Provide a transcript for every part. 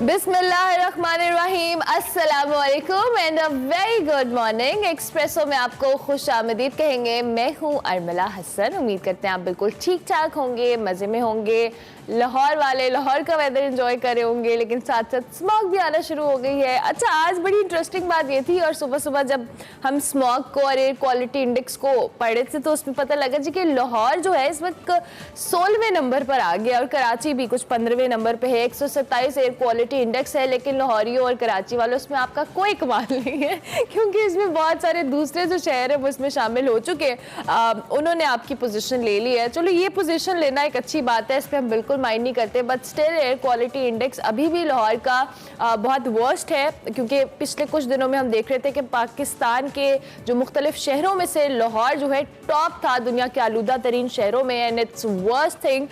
बिस्मिल्लाहिर्रहमानिर्रहीम, अस्सलामुअलैकुम and a very good morning. Espresso में आपको खुश आमदीद कहेंगे। मैं हूँ अरमला हसन। उम्मीद करते हैं आप बिल्कुल ठीक ठाक होंगे, मज़े में होंगे। लाहौर वाले लाहौर का वेदर एंजॉय कर रहे होंगे, लेकिन साथ साथ स्मॉग भी आना शुरू हो गई है। अच्छा, आज बड़ी इंटरेस्टिंग बात ये थी, और सुबह सुबह जब हम स्मॉग को और एयर क्वालिटी इंडेक्स को पढ़े थे तो उसमें पता लगा जी कि लाहौर जो है इस वक्त 16वें नंबर पर आ गया और कराची भी कुछ 15वें नंबर पे है। 127 एयर क्वालिटी इंडेक्स है, लेकिन लाहौरियों और कराची वालों इसमें आपका कोई कमाल नहीं है, क्योंकि इसमें बहुत सारे दूसरे जो शहर है वो इसमें शामिल हो चुके हैं। उन्होंने आपकी पोजीशन ले ली है। चलो, ये पोजीशन लेना एक अच्छी बात है, इस पर हम बिल्कुल माइंड नहीं करते, but still air quality index अभी भी लाहौर का बहुत वर्स्ट है, क्योंकि पिछले कुछ दिनों में हम देख रहे थे कि पाकिस्तान के जो मुख्तलिफ शहरों में से लाहौर जो है टॉप था दुनिया के आलूदा तरीन शहरों में। एंड इट्स वर्स्ट थिंग,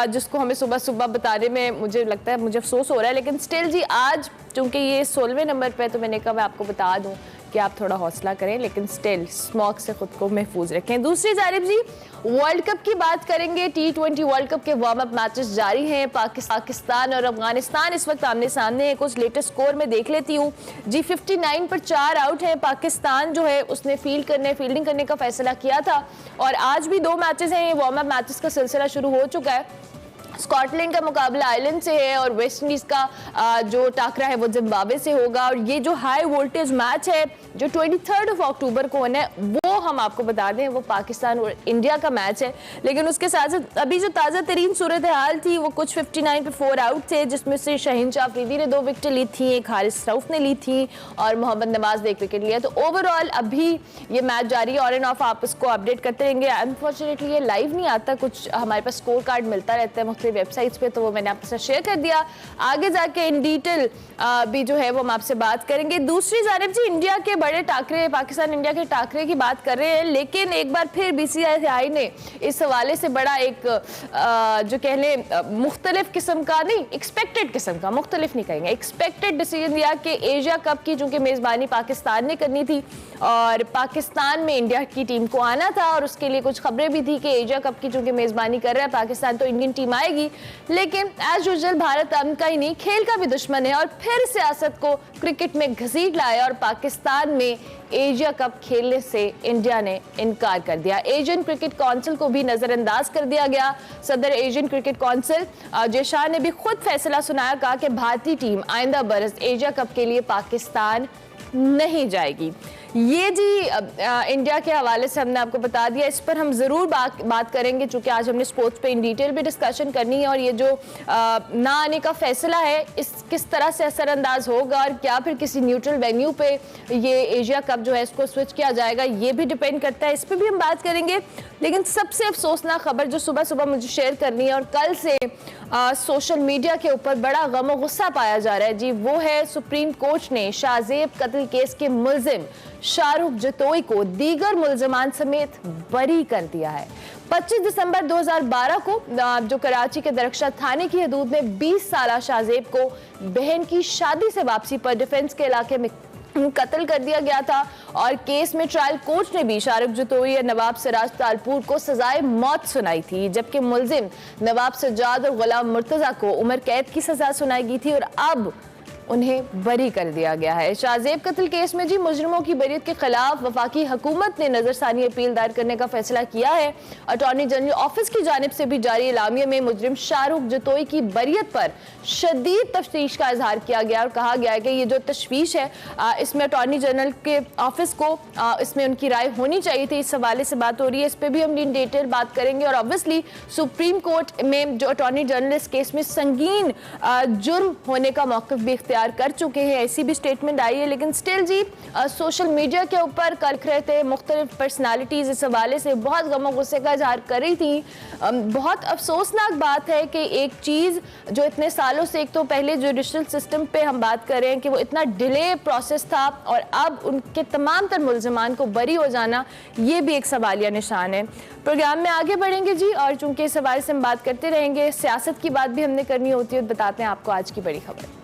जिसको हमें सुबह सुबह बताने में मुझे लगता है, मुझे अफसोस हो रहा है। लेकिन स्टिल जी, आज चूंकि ये 16वें नंबर पे है तो मैंने कहा मैं आपको बता दूं कि आप थोड़ा हौसला करें, लेकिन स्टिल स्मॉग से खुद को महफूज रखें। दूसरी जानिब जी, वर्ल्ड कप की बात करेंगे। T20 वर्ल्ड कप के वार्म अप मैचेस जारी हैं। पाकिस्तान और अफगानिस्तान इस वक्त आमने सामने है। कुछ लेटेस्ट स्कोर में देख लेती हूँ जी। 59 पर 4 आउट है। पाकिस्तान जो है उसने फील्डिंग करने का फैसला किया था, और आज भी 2 मैचेस हैं। ये वार्म अप मैचेस का सिलसिला शुरू हो चुका है। स्कॉटलैंड का मुकाबला आयरलैंड से है, और वेस्ट इंडीज का जो टाकरा है वो जिम्बाब्वे से होगा। और ये जो हाई वोल्टेज मैच है जो 23 अक्टूबर को होना है, वो हम आपको बता दें वो पाकिस्तान और इंडिया का मैच है। लेकिन उसके साथ साथ अभी जो ताज़ा तरीन सूरत हाल थी वो कुछ 59 पे 4 आउट थे, जिसमें से शाहीन शाह अफरीदी ने 2 विकेट ली थी, एक हारिस रऊफ ने ली थी, और मोहम्मद नवाज ने 1 विकेट लिया। तो ओवरऑल अभी ये मैच जारी है, ऑन एंड ऑफ आप इसको अपडेट करते रहेंगे। अनफॉर्चुनेटली ये लाइव नहीं आता, कुछ हमारे पास स्कोर कार्ड मिलता रहता है मुख्तलिफ वेबसाइट्स पे, तो वो मैंने आपके साथ शेयर कर दिया। आगे जाके इन डिटेल भी जो है वो हम आपसे बात करेंगे। दूसरी जानिब जी, इंडिया के बड़े टाकरे, पाकिस्तान इंडिया के टाकरे की बात कर रहे हैं, लेकिन एक बार फिर BCCI ने इस हवाले से बड़ा एक जो कह लें मुख्तलिफ किस्म का, नहीं एक्सपेक्टेड किस्म का, मुख्तलिफ नहीं कहेंगे, एक्सपेक्टेड डिसीजन दिया कि एशिया कप की चूंकि मेज़बानी पाकिस्तान ने करनी थी और पाकिस्तान में इंडिया की टीम को आना था, और उसके लिए कुछ खबरें भी थी कि एशिया कप की चूंकि मेज़बानी कर रहा है पाकिस्तान तो इंडियन टीम आएगी। लेकिन एज यूजुअल भारत अमन का ही नहीं खेल का भी दुश्मन है, और फिर सियासत को क्रिकेट में घसीट लाया और पाकिस्तान में एशिया कप खेलने से इंडिया ने इनकार कर दिया। एशियन क्रिकेट काउंसिल को भी नजरअंदाज कर दिया गया। सदर Asian cricket council Jay Shah ने भी खुद फैसला सुनाया, कहा कि भारतीय टीम आइंदा बरस एशिया कप के लिए पाकिस्तान नहीं जाएगी। ये जी इंडिया के हवाले से हमने आपको बता दिया। इस पर हम ज़रूर बात करेंगे, चूँकि आज हमने स्पोर्ट्स पे इन डिटेल भी डिस्कशन करनी है, और ये जो ना आने का फैसला है इस किस तरह से असरअंदाज होगा, और क्या फिर किसी न्यूट्रल वेन्यू पे ये एशिया कप जो है इसको स्विच किया जाएगा, ये भी डिपेंड करता है। इस पर भी हम बात करेंगे। लेकिन सबसे अफसोसनाक खबर जो सुबह सुबह मुझे शेयर करनी है, और कल से सोशल मीडिया के ऊपर बड़ा गम और गुस्सा पाया जा रहा है जी, वो है सुप्रीम कोर्ट ने शाहजेब कत्ल केस के मुल्जिम शाहरुख जतोई को दीगर मुल्जमान समेत बरी कर दिया है। 25 दिसंबर 2012 को जो कराची के दरख्शा थाने की हदूद में 20 साला शाहजेब को बहन की शादी से वापसी पर डिफेंस के इलाके में कत्ल कर दिया गया था, और केस में ट्रायल कोर्ट ने भी शाहरुख जतोई और नवाब सिराज तालपुर को सजाए मौत सुनाई थी, जबकि मुल्जिम नवाब सज्जाद और गुलाम मुर्तजा को उम्र कैद की सजा सुनाई गई थी, और अब उन्हें बरी कर दिया गया है। शाहजेब कत्ल केस में जी मुजरिमों की बरीयत के खिलाफ वफाकी हुकूमत ने नजरसानी अपील दायर करने का फैसला किया है। अटॉर्नी जनरल ऑफिस की जानिब से भी जारी इलामिया में मुजरिम शाहरुख जतोई की बरीयत पर शदीद तफ्तीश का इजहार किया गया, और कहा गया है कि ये जो तशवीश है इसमें अटॉर्नी जनरल के ऑफिस को इसमें उनकी राय होनी चाहिए थी। इस हवाले से बात हो रही है, इस पर भी हम इन डिटेल बात करेंगे। और ऑब्वियसली सुप्रीम कोर्ट में जो अटॉर्नी जनरल इस केस में संगीन जुर्म होने का मौक़िफ़ भी तैयार कर चुके हैं, ऐसी भी स्टेटमेंट आई है। लेकिन स्टिल जी सोशल मीडिया के ऊपर कर रहे थे मुख्तलिफ पर्सनालिटीज इस हवाले से बहुत गम और गुस्से का इजहार कर रही थी। बहुत अफसोसनाक बात है कि एक चीज़ जो इतने सालों से, एक तो पहले जुडिशल सिस्टम पे हम बात कर रहे हैं कि वो इतना डिले प्रोसेस था, और अब उनके तमाम तर मुल्ज़िमान को बरी हो जाना, ये भी एक सवालिया निशान है। प्रोग्राम में आगे बढ़ेंगे जी, और चूंकि इस हवाले से हम बात करते रहेंगे, सियासत की बात भी हमने करनी होती है। बताते हैं आपको आज की बड़ी खबर।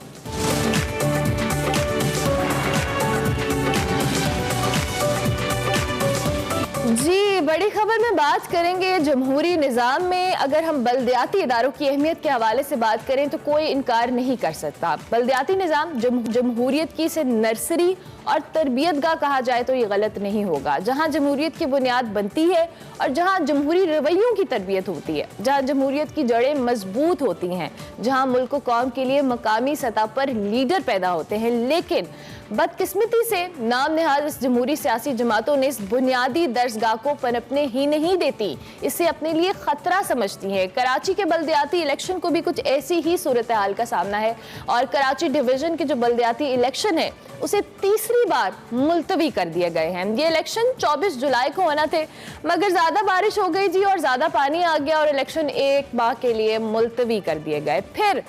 जी, बड़ी खबर में बात करेंगे जमहूरी निज़ाम में। अगर हम बलदियाती इदारों की अहमियत के हवाले से बात करें तो कोई इनकार नहीं कर सकता। बलदियाती निज़ाम जमहूरियत की से नर्सरी और तरबियतगाह कहा जाए तो ये गलत नहीं होगा। जहाँ जमहूरियत की बुनियाद बनती है और जहाँ जमहूरी रवैयों की तरबियत होती है, जहाँ जमहूरियत की जड़ें मजबूत होती हैं, जहाँ मुल्क व कौम के लिए मकामी सतह पर लीडर पैदा होते हैं। लेकिन बदकिस्मती से नाम नहाज इस जमहूरी सियासी जमातों ने इस बुनियादी दर्जगाह को पनपने ही नहीं देती, इसे अपने लिए खतरा समझती हैं। कराची के बलदियाती इलेक्शन को भी कुछ ऐसी ही सूरत हाल का सामना है और कराची डिवीजन के जो बलदियाती इलेक्शन है उसे तीसरी बार मुलतवी कर दिए गए हैं। ये इलेक्शन 24 जुलाई को होना थे, मगर ज्यादा बारिश हो गई जी और ज्यादा पानी आ गया और इलेक्शन एक माह के लिए मुलतवी कर दिए गए। फिर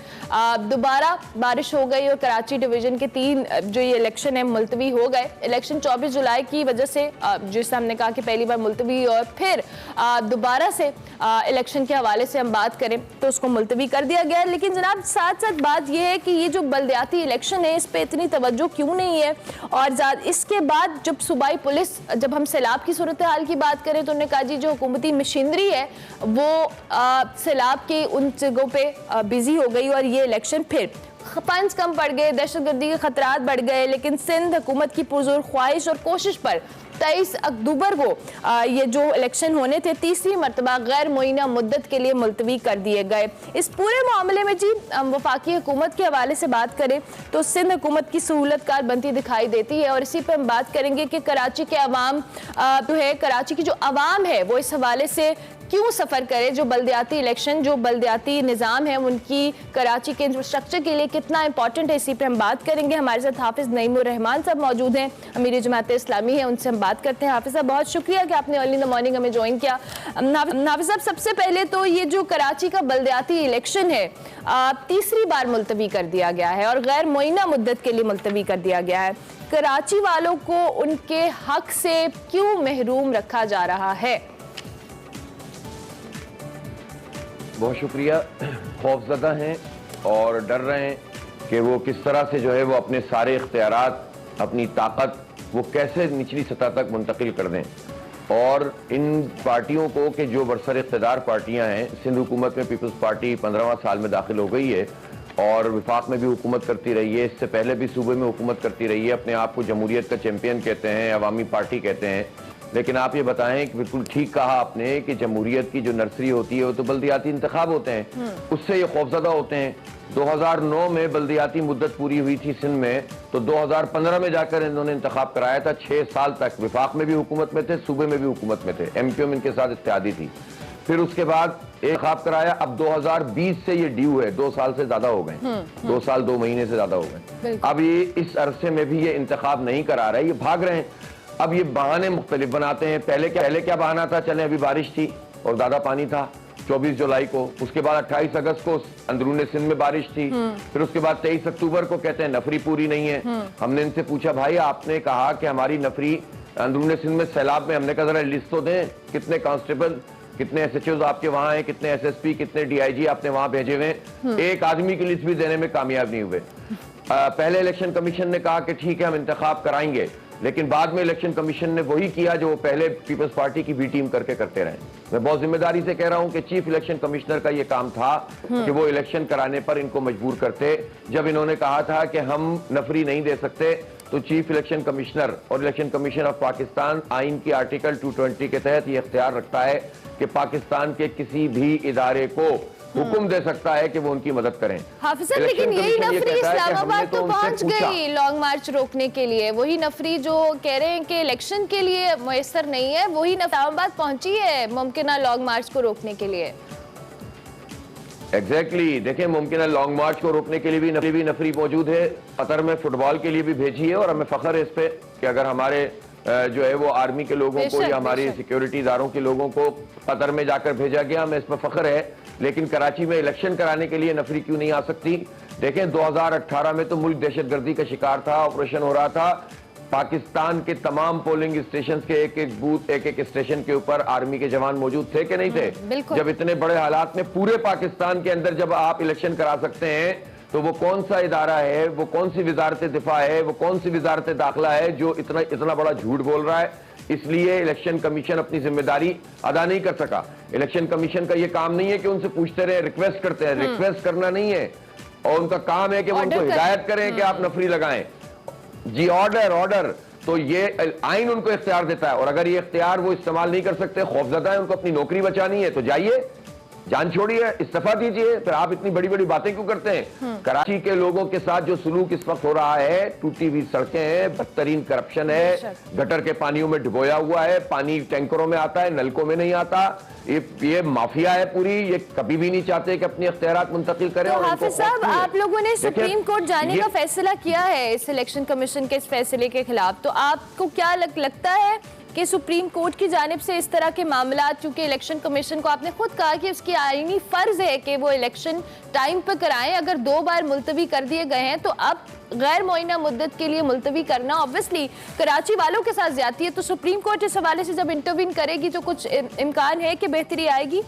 दोबारा बारिश हो गई और कराची डिवीजन के 3 जो ये इलेक्शन है मुलतवी हो गए। इलेक्शन 24 जुलाई की वजह से जिससे हमने कहा कि पहली बार मुलतवी और फिर दोबारा से इलेक्शन के हवाले से हम बात करें तो उसको मुलतवी कर दिया गया। लेकिन जनाब साथ साथ बात यह है कि ये जो बलदियाती इलेक्शन है इस पर इतनी तवज्जो क्यों नहीं है। और इसके बाद जब सूबाई पुलिस, जब हम सैलाब की सूरत हाल की बात करें तो उन्होंने कहा जी जो हुकूमती मशीनरी है वो सैलाब के उन जगहों पे बिजी हो गई और ये इलेक्शन फिर फंड्स कम पड़ गए, दहशतगर्दी के खतरात बढ़ गए। लेकिन सिंध हुकूमत की पुरजोर ख्वाहिश और कोशिश पर 23 अक्टूबर को ये जो इलेक्शन होने थे तीसरी मरतबा गैर मुइना मुद्दत के लिए मुलतवी कर दिए गए। इस पूरे मामले में जी वफाकी हुकूमत के हवाले से बात करें तो सिंध हुकूमत की सहूलत कार बनती दिखाई देती है। और इसी पर हम बात करेंगे कि कराची के अवाम जो है, कराची की जो अवाम है वो इस हवाले से क्यों सफ़र करे। जो बलदियाती इलेक्शन, जो बलदियाती निज़ाम है उनकी कराची के इंफ्रास्ट्रक्चर के लिए कितना इंपॉर्टेंट है, इसी पे हम बात करेंगे। हमारे साथ हाफिज़ नईमुर रहमान साहब मौजूद हैं, अमीर जमात इस्लामी है, उनसे हम बात करते हैं। हाफिज़ साहब बहुत शुक्रिया कि आपने अर्ली इन द मॉर्निंग हमें ज्वाइन किया। हाफिज़ साहब सबसे पहले तो ये जो कराची का बलदियाती इलेक्शन है तीसरी बार मुलतवी कर दिया गया है और गैर मुइना मुद्दत के लिए मुलतवी कर दिया गया है। कराची वालों को उनके हक से क्यों महरूम रखा जा रहा है? बहुत शुक्रिया। खौफजदा हैं और डर रहे हैं कि वो किस तरह से जो है वो अपने सारे इख्तियारात, अपनी ताकत वो कैसे निचली सतह तक मुंतकिल कर दें। और इन पार्टियों को कि जो बरसर इख्तिदार पार्टियां हैं, सिंध हुकूमत में पीपल्स पार्टी 15वां साल में दाखिल हो गई है और विफाक में भी हुकूमत करती रही है, इससे पहले भी सूबे में हुकूमत करती रही है, अपने आप को जमहूरियत का चैंपियन कहते हैं, अवामी पार्टी कहते हैं। लेकिन आप ये बताएं कि बिल्कुल ठीक कहा आपने कि जमहूरियत की जो नर्सरी होती है वो तो बल्दियाती इंतखाब होते हैं, उससे ये खौफजदा होते हैं। 2009 में बल्दियाती मुद्दत पूरी हुई थी सिंध में, तो 2015 में जाकर इन्होंने इंतखाब कराया था। 6 साल तक विफाक में भी हुकूमत में थे, सूबे में भी हुकूमत में थे, MQM इनके साथ इत्तेहादी थी। फिर उसके बाद इंतखाब कराया। अब 2020 से ये ड्यू है, 2 साल से ज्यादा हो गए, 2 साल 2 महीने से ज्यादा हो गए। अब ये इस अरसे में भी ये इंतखाब नहीं करा रहे, ये भाग रहे हैं। अब ये बहाने मुख्तलिफ बनाते हैं। पहले क्या बहाना था, चले अभी बारिश थी और ज्यादा पानी था 24 जुलाई को, उसके बाद 28 अगस्त को अंदरूनी सिंध में बारिश थी, फिर उसके बाद 23 अक्टूबर को कहते हैं नफरी पूरी नहीं है। हमने इनसे पूछा भाई आपने कहा कि हमारी नफरी अंदरूनी सिंध में सैलाब में, हमने कहा जरा लिस्ट तो दें कितने कांस्टेबल, कितने SHOs आपके वहां हैं, कितने SSP, कितने DIG आपने वहां भेजे हुए। एक आदमी की लिस्ट भी देने में कामयाब नहीं हुए। पहले इलेक्शन कमीशन ने कहा कि ठीक है हम इंतखाब कराएंगे, लेकिन बाद में इलेक्शन कमीशन ने वही किया जो पहले पीपल्स पार्टी की B टीम करके करते रहे। मैं बहुत जिम्मेदारी से कह रहा हूं कि चीफ इलेक्शन कमिश्नर का यह काम था कि वो इलेक्शन कराने पर इनको मजबूर करते। जब इन्होंने कहा था कि हम नफरी नहीं दे सकते तो चीफ इलेक्शन कमिश्नर और इलेक्शन कमीशन ऑफ पाकिस्तान आइन की आर्टिकल 220 के तहत ये इख्तियार रखता है कि पाकिस्तान के किसी भी इदारे को हुक्म दे सकता है कि वो उनकी मदद करें। हाफिज साहब, लेकिन यही नफरी इस्लामाबाद तो पहुंच गई लॉन्ग मार्च रोकने के लिए। वही नफरी जो कह रहे हैं कि इलेक्शन के लिए मुयस्सर नहीं है, वही इस्लामाबाद पहुंची है मुमकिन लॉन्ग मार्च को रोकने के लिए। एग्जैक्टली देखिए, मुमकिन लॉन्ग मार्च को रोकने के लिए भी नफरी मौजूद है। कतर में फुटबॉल के लिए भी भेजी है और हमें फख्र है इस पे कि अगर हमारे जो है वो आर्मी के लोगों को या हमारी सिक्योरिटी इदारों के लोगों को कतर में जाकर भेजा गया, हमें इस पर फख्र है। लेकिन कराची में इलेक्शन कराने के लिए नफरी क्यों नहीं आ सकती? देखें 2018 में तो मुल्क दहशतगर्दी का शिकार था, ऑपरेशन हो रहा था। पाकिस्तान के तमाम पोलिंग स्टेशन के एक एक बूथ, एक एक स्टेशन के ऊपर आर्मी के जवान मौजूद थे कि नहीं थे? जब इतने बड़े हालात में पूरे पाकिस्तान के अंदर जब आप इलेक्शन करा सकते हैं तो वो कौन सा इदारा है, वो कौन सी वजारत दिफा है, वो कौन सी वजारत दाखिला है जो इतना बड़ा झूठ बोल रहा है। इसलिए इलेक्शन कमीशन अपनी जिम्मेदारी अदा नहीं कर सका। इलेक्शन कमीशन का ये काम नहीं है कि उनसे पूछते रहे, रिक्वेस्ट करते हैं, रिक्वेस्ट करना नहीं है, और उनका काम है कि वो उनको हिदायत करें कि आप नफरी लगाएं। जी ऑर्डर, तो ये आइन उनको इख्तियार देता है, और अगर ये इख्तियार वो इस्तेमाल नहीं कर सकते, खौफजदा है, उनको अपनी नौकरी बचानी है, तो जाइए, जान छोड़िए, इस्तीफा दीजिए। फिर आप इतनी बड़ी बड़ी बातें क्यों करते हैं? कराची के लोगों के साथ जो सुलूक इस वक्त हो रहा है, टूटी हुई सड़कें हैं, बदतरीन करप्शन है, गटर के पानियों में डुबोया हुआ है, पानी टैंकरों में आता है, नलकों में नहीं आता, ये माफिया है पूरी। ये कभी भी नहीं चाहते कि अपने इख्तियारात मुंतकिल करें। तो हाफिज साहब, आप लोगों ने सुप्रीम कोर्ट जाने का फैसला किया है इस इलेक्शन कमीशन के इस फैसले के खिलाफ, तो आपको क्या लगता है कि सुप्रीम कोर्ट की जानिब से इस तरह के मामला, चूंकि इलेक्शन कमीशन को आपने खुद कहा कि उसकी आईनी फर्ज है कि वो इलेक्शन टाइम पर कराएं, अगर 2 बार मुलतवी कर दिए गए हैं तो अब गैर मुअय्यना मुद्दत के लिए मुलतवी करना ऑब्वियसली कराची वालों के साथ ज्यादती है। तो सुप्रीम कोर्ट इस हवाले से जब इंटरवीन करेगी तो कुछ इम्कान है कि बेहतरी आएगी?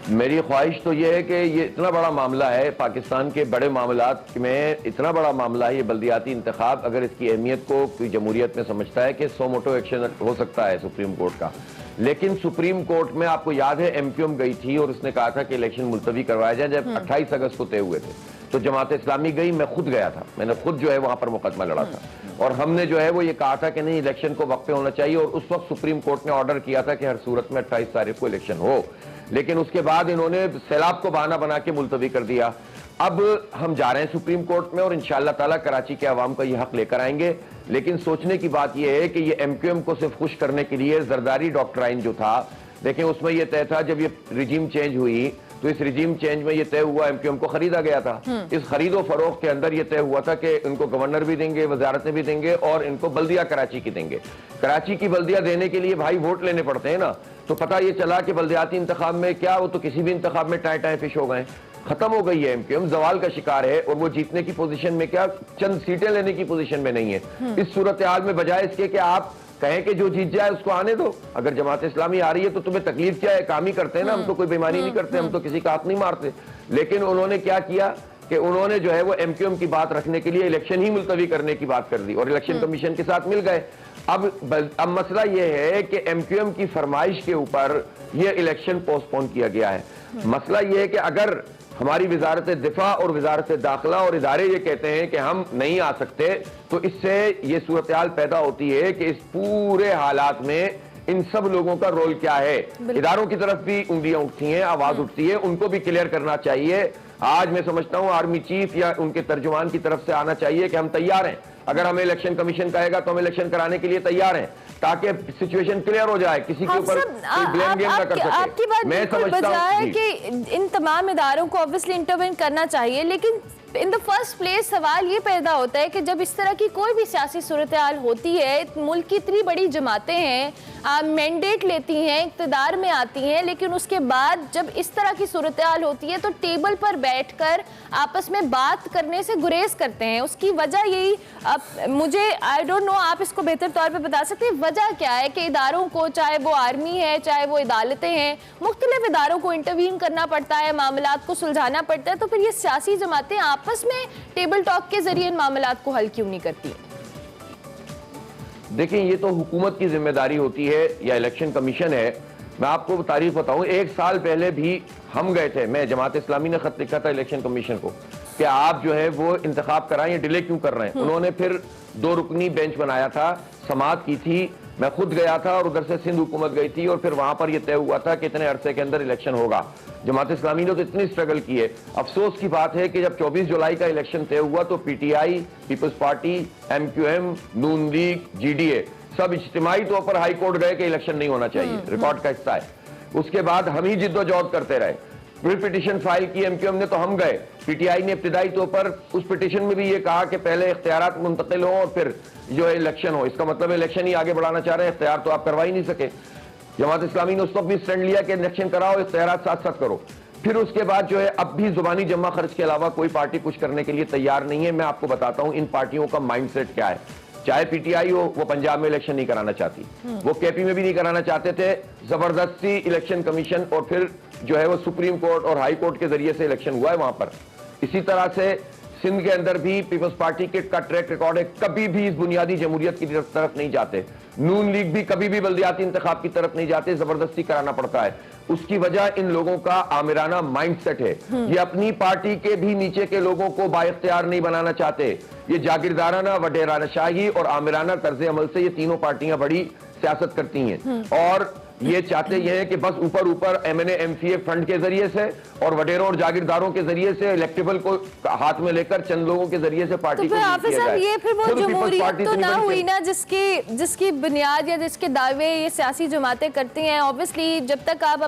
मेरी ख्वाहिश तो ये है कि ये इतना बड़ा मामला है, पाकिस्तान के बड़े मामलात में इतना बड़ा मामला है ये बल्दियाती इंतखाब, अगर इसकी अहमियत को कोई जमहूरियत में समझता है कि सो मोटो एक्शन हो सकता है सुप्रीम कोर्ट का। लेकिन सुप्रीम कोर्ट में आपको याद है MQM गई थी और उसने कहा था कि इलेक्शन मुलतवी करवाया जाए, जब 28 अगस्त को तय हुए थे। तो जमात इस्लामी गई, मैं खुद गया था, मैंने खुद जो है वहां पर मुकदमा लड़ा था, और हमने जो है वो ये कहा था कि नहीं, इलेक्शन को वक्त पे होना चाहिए, और उस वक्त सुप्रीम कोर्ट ने ऑर्डर किया था कि हर सूरत में 28 तारीख को इलेक्शन हो। लेकिन उसके बाद इन्होंने सैलाब को बहाना बना के मुलतवी कर दिया। अब हम जा रहे हैं सुप्रीम कोर्ट में और इंशाअल्लाह ताला कराची के अवाम का ये हक लेकर आएंगे। लेकिन सोचने की बात यह है कि ये MQM को सिर्फ खुश करने के लिए जरदारी डॉक्ट्राइन जो था, देखिए उसमें यह तय था, जब ये रिजीम चेंज हुई तो इस रिजीम चेंज में ये तय हुआ MQM को खरीदा गया था। इस खरीदो फरोख्त के अंदर ये तय हुआ था कि इनको गवर्नर भी देंगे, वजारतें भी देंगे, और इनको बल्दिया कराची की देंगे। कराची की बल्दिया देने के लिए भाई वोट लेने पड़ते हैं ना, तो पता ये चला कि बल्दियाती इंतखाब में क्या, वो तो किसी भी इंतखाब में टाए फिश हो गए, खत्म हो गई है MQM, जवाल का शिकार है, और वो जीतने की पोजीशन में क्या, चंद सीटें लेने की पोजीशन में नहीं है। इस सूरत हाल में बजाय इसके कि आप कहें कि जो जीत जाए उसको आने दो, अगर जमात इस्लामी आ रही है तो तुम्हें तकलीफ क्या है, काम ही करते हैं ना, हम तो कोई बेईमानी नहीं करते, हम तो किसी का हाथ नहीं मारते। लेकिन उन्होंने क्या किया कि उन्होंने जो है वो MQM की बात रखने के लिए इलेक्शन ही मुलतवी करने की बात कर दी, और इलेक्शन कमीशन के साथ मिल गए। अब मसला यह है कि MQM की फरमाइश के ऊपर यह इलेक्शन पोस्टपोन किया गया है। मसला यह है कि अगर हमारी वजारत दिफा और वजारत दाखिला और इदारे ये कहते हैं कि हम नहीं आ सकते, तो इससे ये सूरत हाल पैदा होती है कि इस पूरे हालात में इन सब लोगों का रोल क्या है। इदारों की तरफ भी उंगलियां उठती हैं, आवाज उठती है, उनको भी क्लियर करना चाहिए। आज मैं समझता हूं आर्मी चीफ या उनके तर्जुमान की तरफ से आना चाहिए कि हम तैयार हैं, अगर हमें इलेक्शन कमीशन कहेगा तो हम इलेक्शन कराने के लिए तैयार हैं, ताकि सिचुएशन क्लियर हो जाए, किसी के ऊपर ब्लेम गेम ना कर सके। आपकी बात मैं समझता हूं कि इन तमाम इदारों को ऑब्वियसली इंटरवेन करना चाहिए, लेकिन इन द फर्स्ट प्लेस सवाल ये पैदा होता है कि जब इस तरह की कोई भी सियासी सूरत हाल होती है, मुल्क की इतनी बड़ी जमातें हैं, मैंडेट लेती हैं, इक़्तिदार में आती हैं, लेकिन उसके बाद जब इस तरह की सूरत हाल होती है तो टेबल पर बैठकर आपस में बात करने से गुरेज करते हैं। उसकी वजह यही, मुझे आई डोंट नो, आप इसको बेहतर तौर पे बता सकते हैं वजह क्या है कि इदारों को, चाहे वो आर्मी है, चाहे वो अदालतें हैं, मुख्तलिफ इदारों को इंटरवीन करना पड़ता है, मामलात को सुलझाना पड़ता है, तो फिर ये सियासी जमातें आपस में टेबल टॉक के जरिए इन मामलात को हल क्यों नहीं करती? देखिए, ये तो हुकूमत की जिम्मेदारी होती है या इलेक्शन कमीशन है। मैं आपको तारीफ बताऊं, 1 साल पहले भी हम गए थे, मैं जमात इस्लामी ने खत लिखा था इलेक्शन कमीशन को कि आप जो है वो इंतखाब कराएं, ये डिले क्यों कर रहे हैं। उन्होंने फिर 2 रुकनी बेंच बनाया था, समाअत की थी, मैं खुद गया था और उधर से सिंध हुकूमत गई थी, और फिर वहां पर यह तय हुआ था कि इतने अरसे के अंदर इलेक्शन होगा। जमात इस्लामी ने तो इतनी स्ट्रगल की है। अफसोस की बात है कि जब 24 जुलाई का इलेक्शन तय हुआ तो PTI, पीपल्स पार्टी, MQM, नून लीग, GDA सब इज्तिमाई तौर पर हाई कोर्ट गए कि इलेक्शन नहीं होना चाहिए, रिकॉर्ड का हिस्सा है। उसके बाद हम ही जिद्दोजहद करते रहे, फिर पिटीशन फाइल की MQM ने, तो हम गए। PTI ने इब्तिदाई तौर पर उस पिटीशन में भी ये कहा कि पहले इख्तियारात मुंतकिल हो और फिर जो है इलेक्शन हो। इसका मतलब इलेक्शन ही आगे बढ़ाना चाह रहे हैं, इख्तियार तो आप करवा ही नहीं सके। जमात इस्लामी ने उस वक्त भी स्टैंड लिया कि इलेक्शन कराओ, इख्तियारात साथ साथ करो। फिर उसके बाद जो है अब भी जुबानी जमा खर्च के अलावा कोई पार्टी कुछ करने के लिए तैयार नहीं है। मैं आपको बताता हूं इन पार्टियों का माइंडसेट क्या है। चाहे पीटीआई हो, वो पंजाब में इलेक्शन नहीं कराना चाहती, वो केपी में भी नहीं कराना चाहते थे। जबरदस्ती इलेक्शन कमीशन और फिर जो है वो सुप्रीम कोर्ट और हाई कोर्ट के जरिए से इलेक्शन हुआ है वहां पर। इसी तरह से सिंध के अंदर भी पीपल्स पार्टी के का ट्रैक रिकॉर्ड है, कभी भी इस बुनियादी जमहूरियत की तरफ नहीं जाते। नून लीग भी कभी भी बल्दियाती इंतखाब की तरफ नहीं जाते, जबरदस्ती कराना पड़ता है। उसकी वजह इन लोगों का आमिराना माइंडसेट है। ये अपनी पार्टी के भी नीचे के लोगों को बाइख्तियार नहीं बनाना चाहते। ये जागीरदाराना, वडेरानाशाही और आमिराना तर्ज अमल से ये तीनों पार्टियां बड़ी सियासत करती हैं और ये चाहते ये हैं कि बस ऊपर ऊपर एमएनए एमसीए फंड के जरिए से और वडेरों और जागीरदारों के जरिए से इलेक्टेबल को हाथ में लेकर चंद लोगों के जरिए से पार्टी तो को हाफिज साहब, ये फिर वो जमहूरियत तो ना हुई ना जिसकी बुनियाद या जिसके दावे ये सियासी जमातें करती हैं। ऑब्वियसली जब तक आप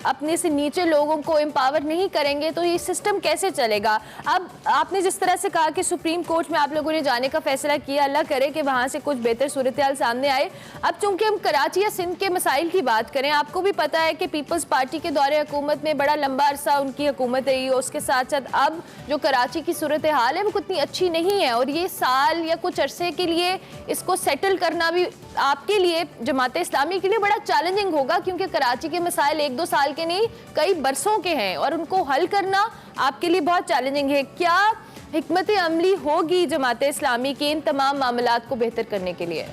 अपने से नीचे लोगों को एम्पावर नहीं करेंगे तो ये सिस्टम कैसे चलेगा। अब आपने जिस तरह से कहा कि सुप्रीम कोर्ट में आप लोगों ने जाने का फैसला किया, अल्लाह करे कि वहां से कुछ बेहतर सूरत हाल सामने आए। अब चूंकि हम कराची या सिंध के मसाइल की बात करें, आपको भी पता है कि पीपल्स पार्टी के दौरे हुकूमत में बड़ा लंबा अरसा उनकी हुकूमत रही है। उसके साथ साथ अब जो कराची की सूरत हाल है वो कितनी अच्छी नहीं है और ये साल या कुछ अरसे के लिए इसको सेटल करना भी आपके लिए, जमात इस्लामी के लिए बड़ा चैलेंजिंग होगा, क्योंकि कराची के मसाइल 1-2 साल के नहीं कई बरसों के हैं और उनको हल करना आपके लिए बहुत चैलेंजिंग है। क्या हिकमत अमली होगी जमात इस्लामी की इन तमाम मामलात को बेहतर करने के लिए?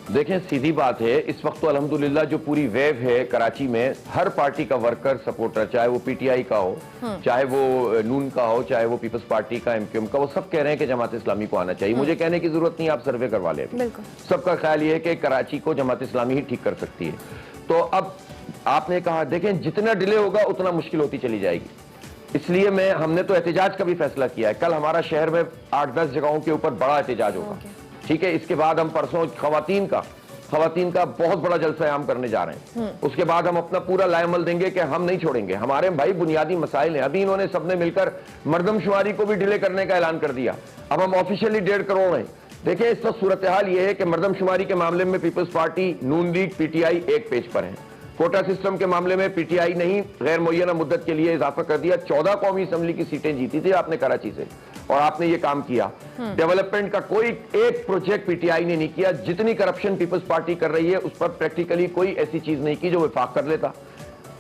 देखें, सीधी बात है, इस वक्त तो अल्हम्दुलिल्लाह जो पूरी वेव है कराची में, हर पार्टी का वर्कर सपोर्टर, चाहे वो पीटीआई का हो, चाहे वो नून का हो, चाहे वो पीपल्स पार्टी का, एमक्यूएम का, वो सब कह रहे हैं कि जमात इस्लामी को आना चाहिए। मुझे कहने की जरूरत नहीं, आप सर्वे करवा लें। सबका ख्याल ये है कि कराची को जमात इस्लामी ही ठीक कर सकती है। तो अब आपने कहा, देखें जितना डिले होगा उतना मुश्किल होती चली जाएगी, इसलिए हमने तो एहतजाज का भी फैसला किया है। कल हमारा शहर में 8-10 जगहों के ऊपर बड़ा एहतजाज होगा, ठीक है। इसके बाद हम परसों खवातीन का बहुत बड़ा जलसा हम करने जा रहे हैं। उसके बाद हम अपना पूरा लाएमल देंगे कि हम नहीं छोड़ेंगे, हमारे भाई बुनियादी मसाइल हैं। अभी इन्होंने सबने मिलकर मर्दमशुमारी को भी डिले करने का ऐलान कर दिया। अब हम ऑफिशियली 1.5 करोड़ हैं। देखिए, इस वक्त सूरत हाल ये है कि मर्दमशुमारी के मामले में पीपल्स पार्टी, नून लीग, पीटीआई एक पेज पर है। कोटा सिस्टम के मामले में पीटीआई नहीं, गैर मुय्यना मुद्दत के लिए इजाफा कर दिया। 14 कौमी असम्बली की सीटें जीती थी आपने कराची से और आपने ये काम किया। डेवलपमेंट का कोई एक प्रोजेक्ट पीटीआई ने नहीं किया। जितनी करप्शन पीपल्स पार्टी कर रही है उस पर प्रैक्टिकली कोई ऐसी चीज नहीं की जो विफाक कर लेता।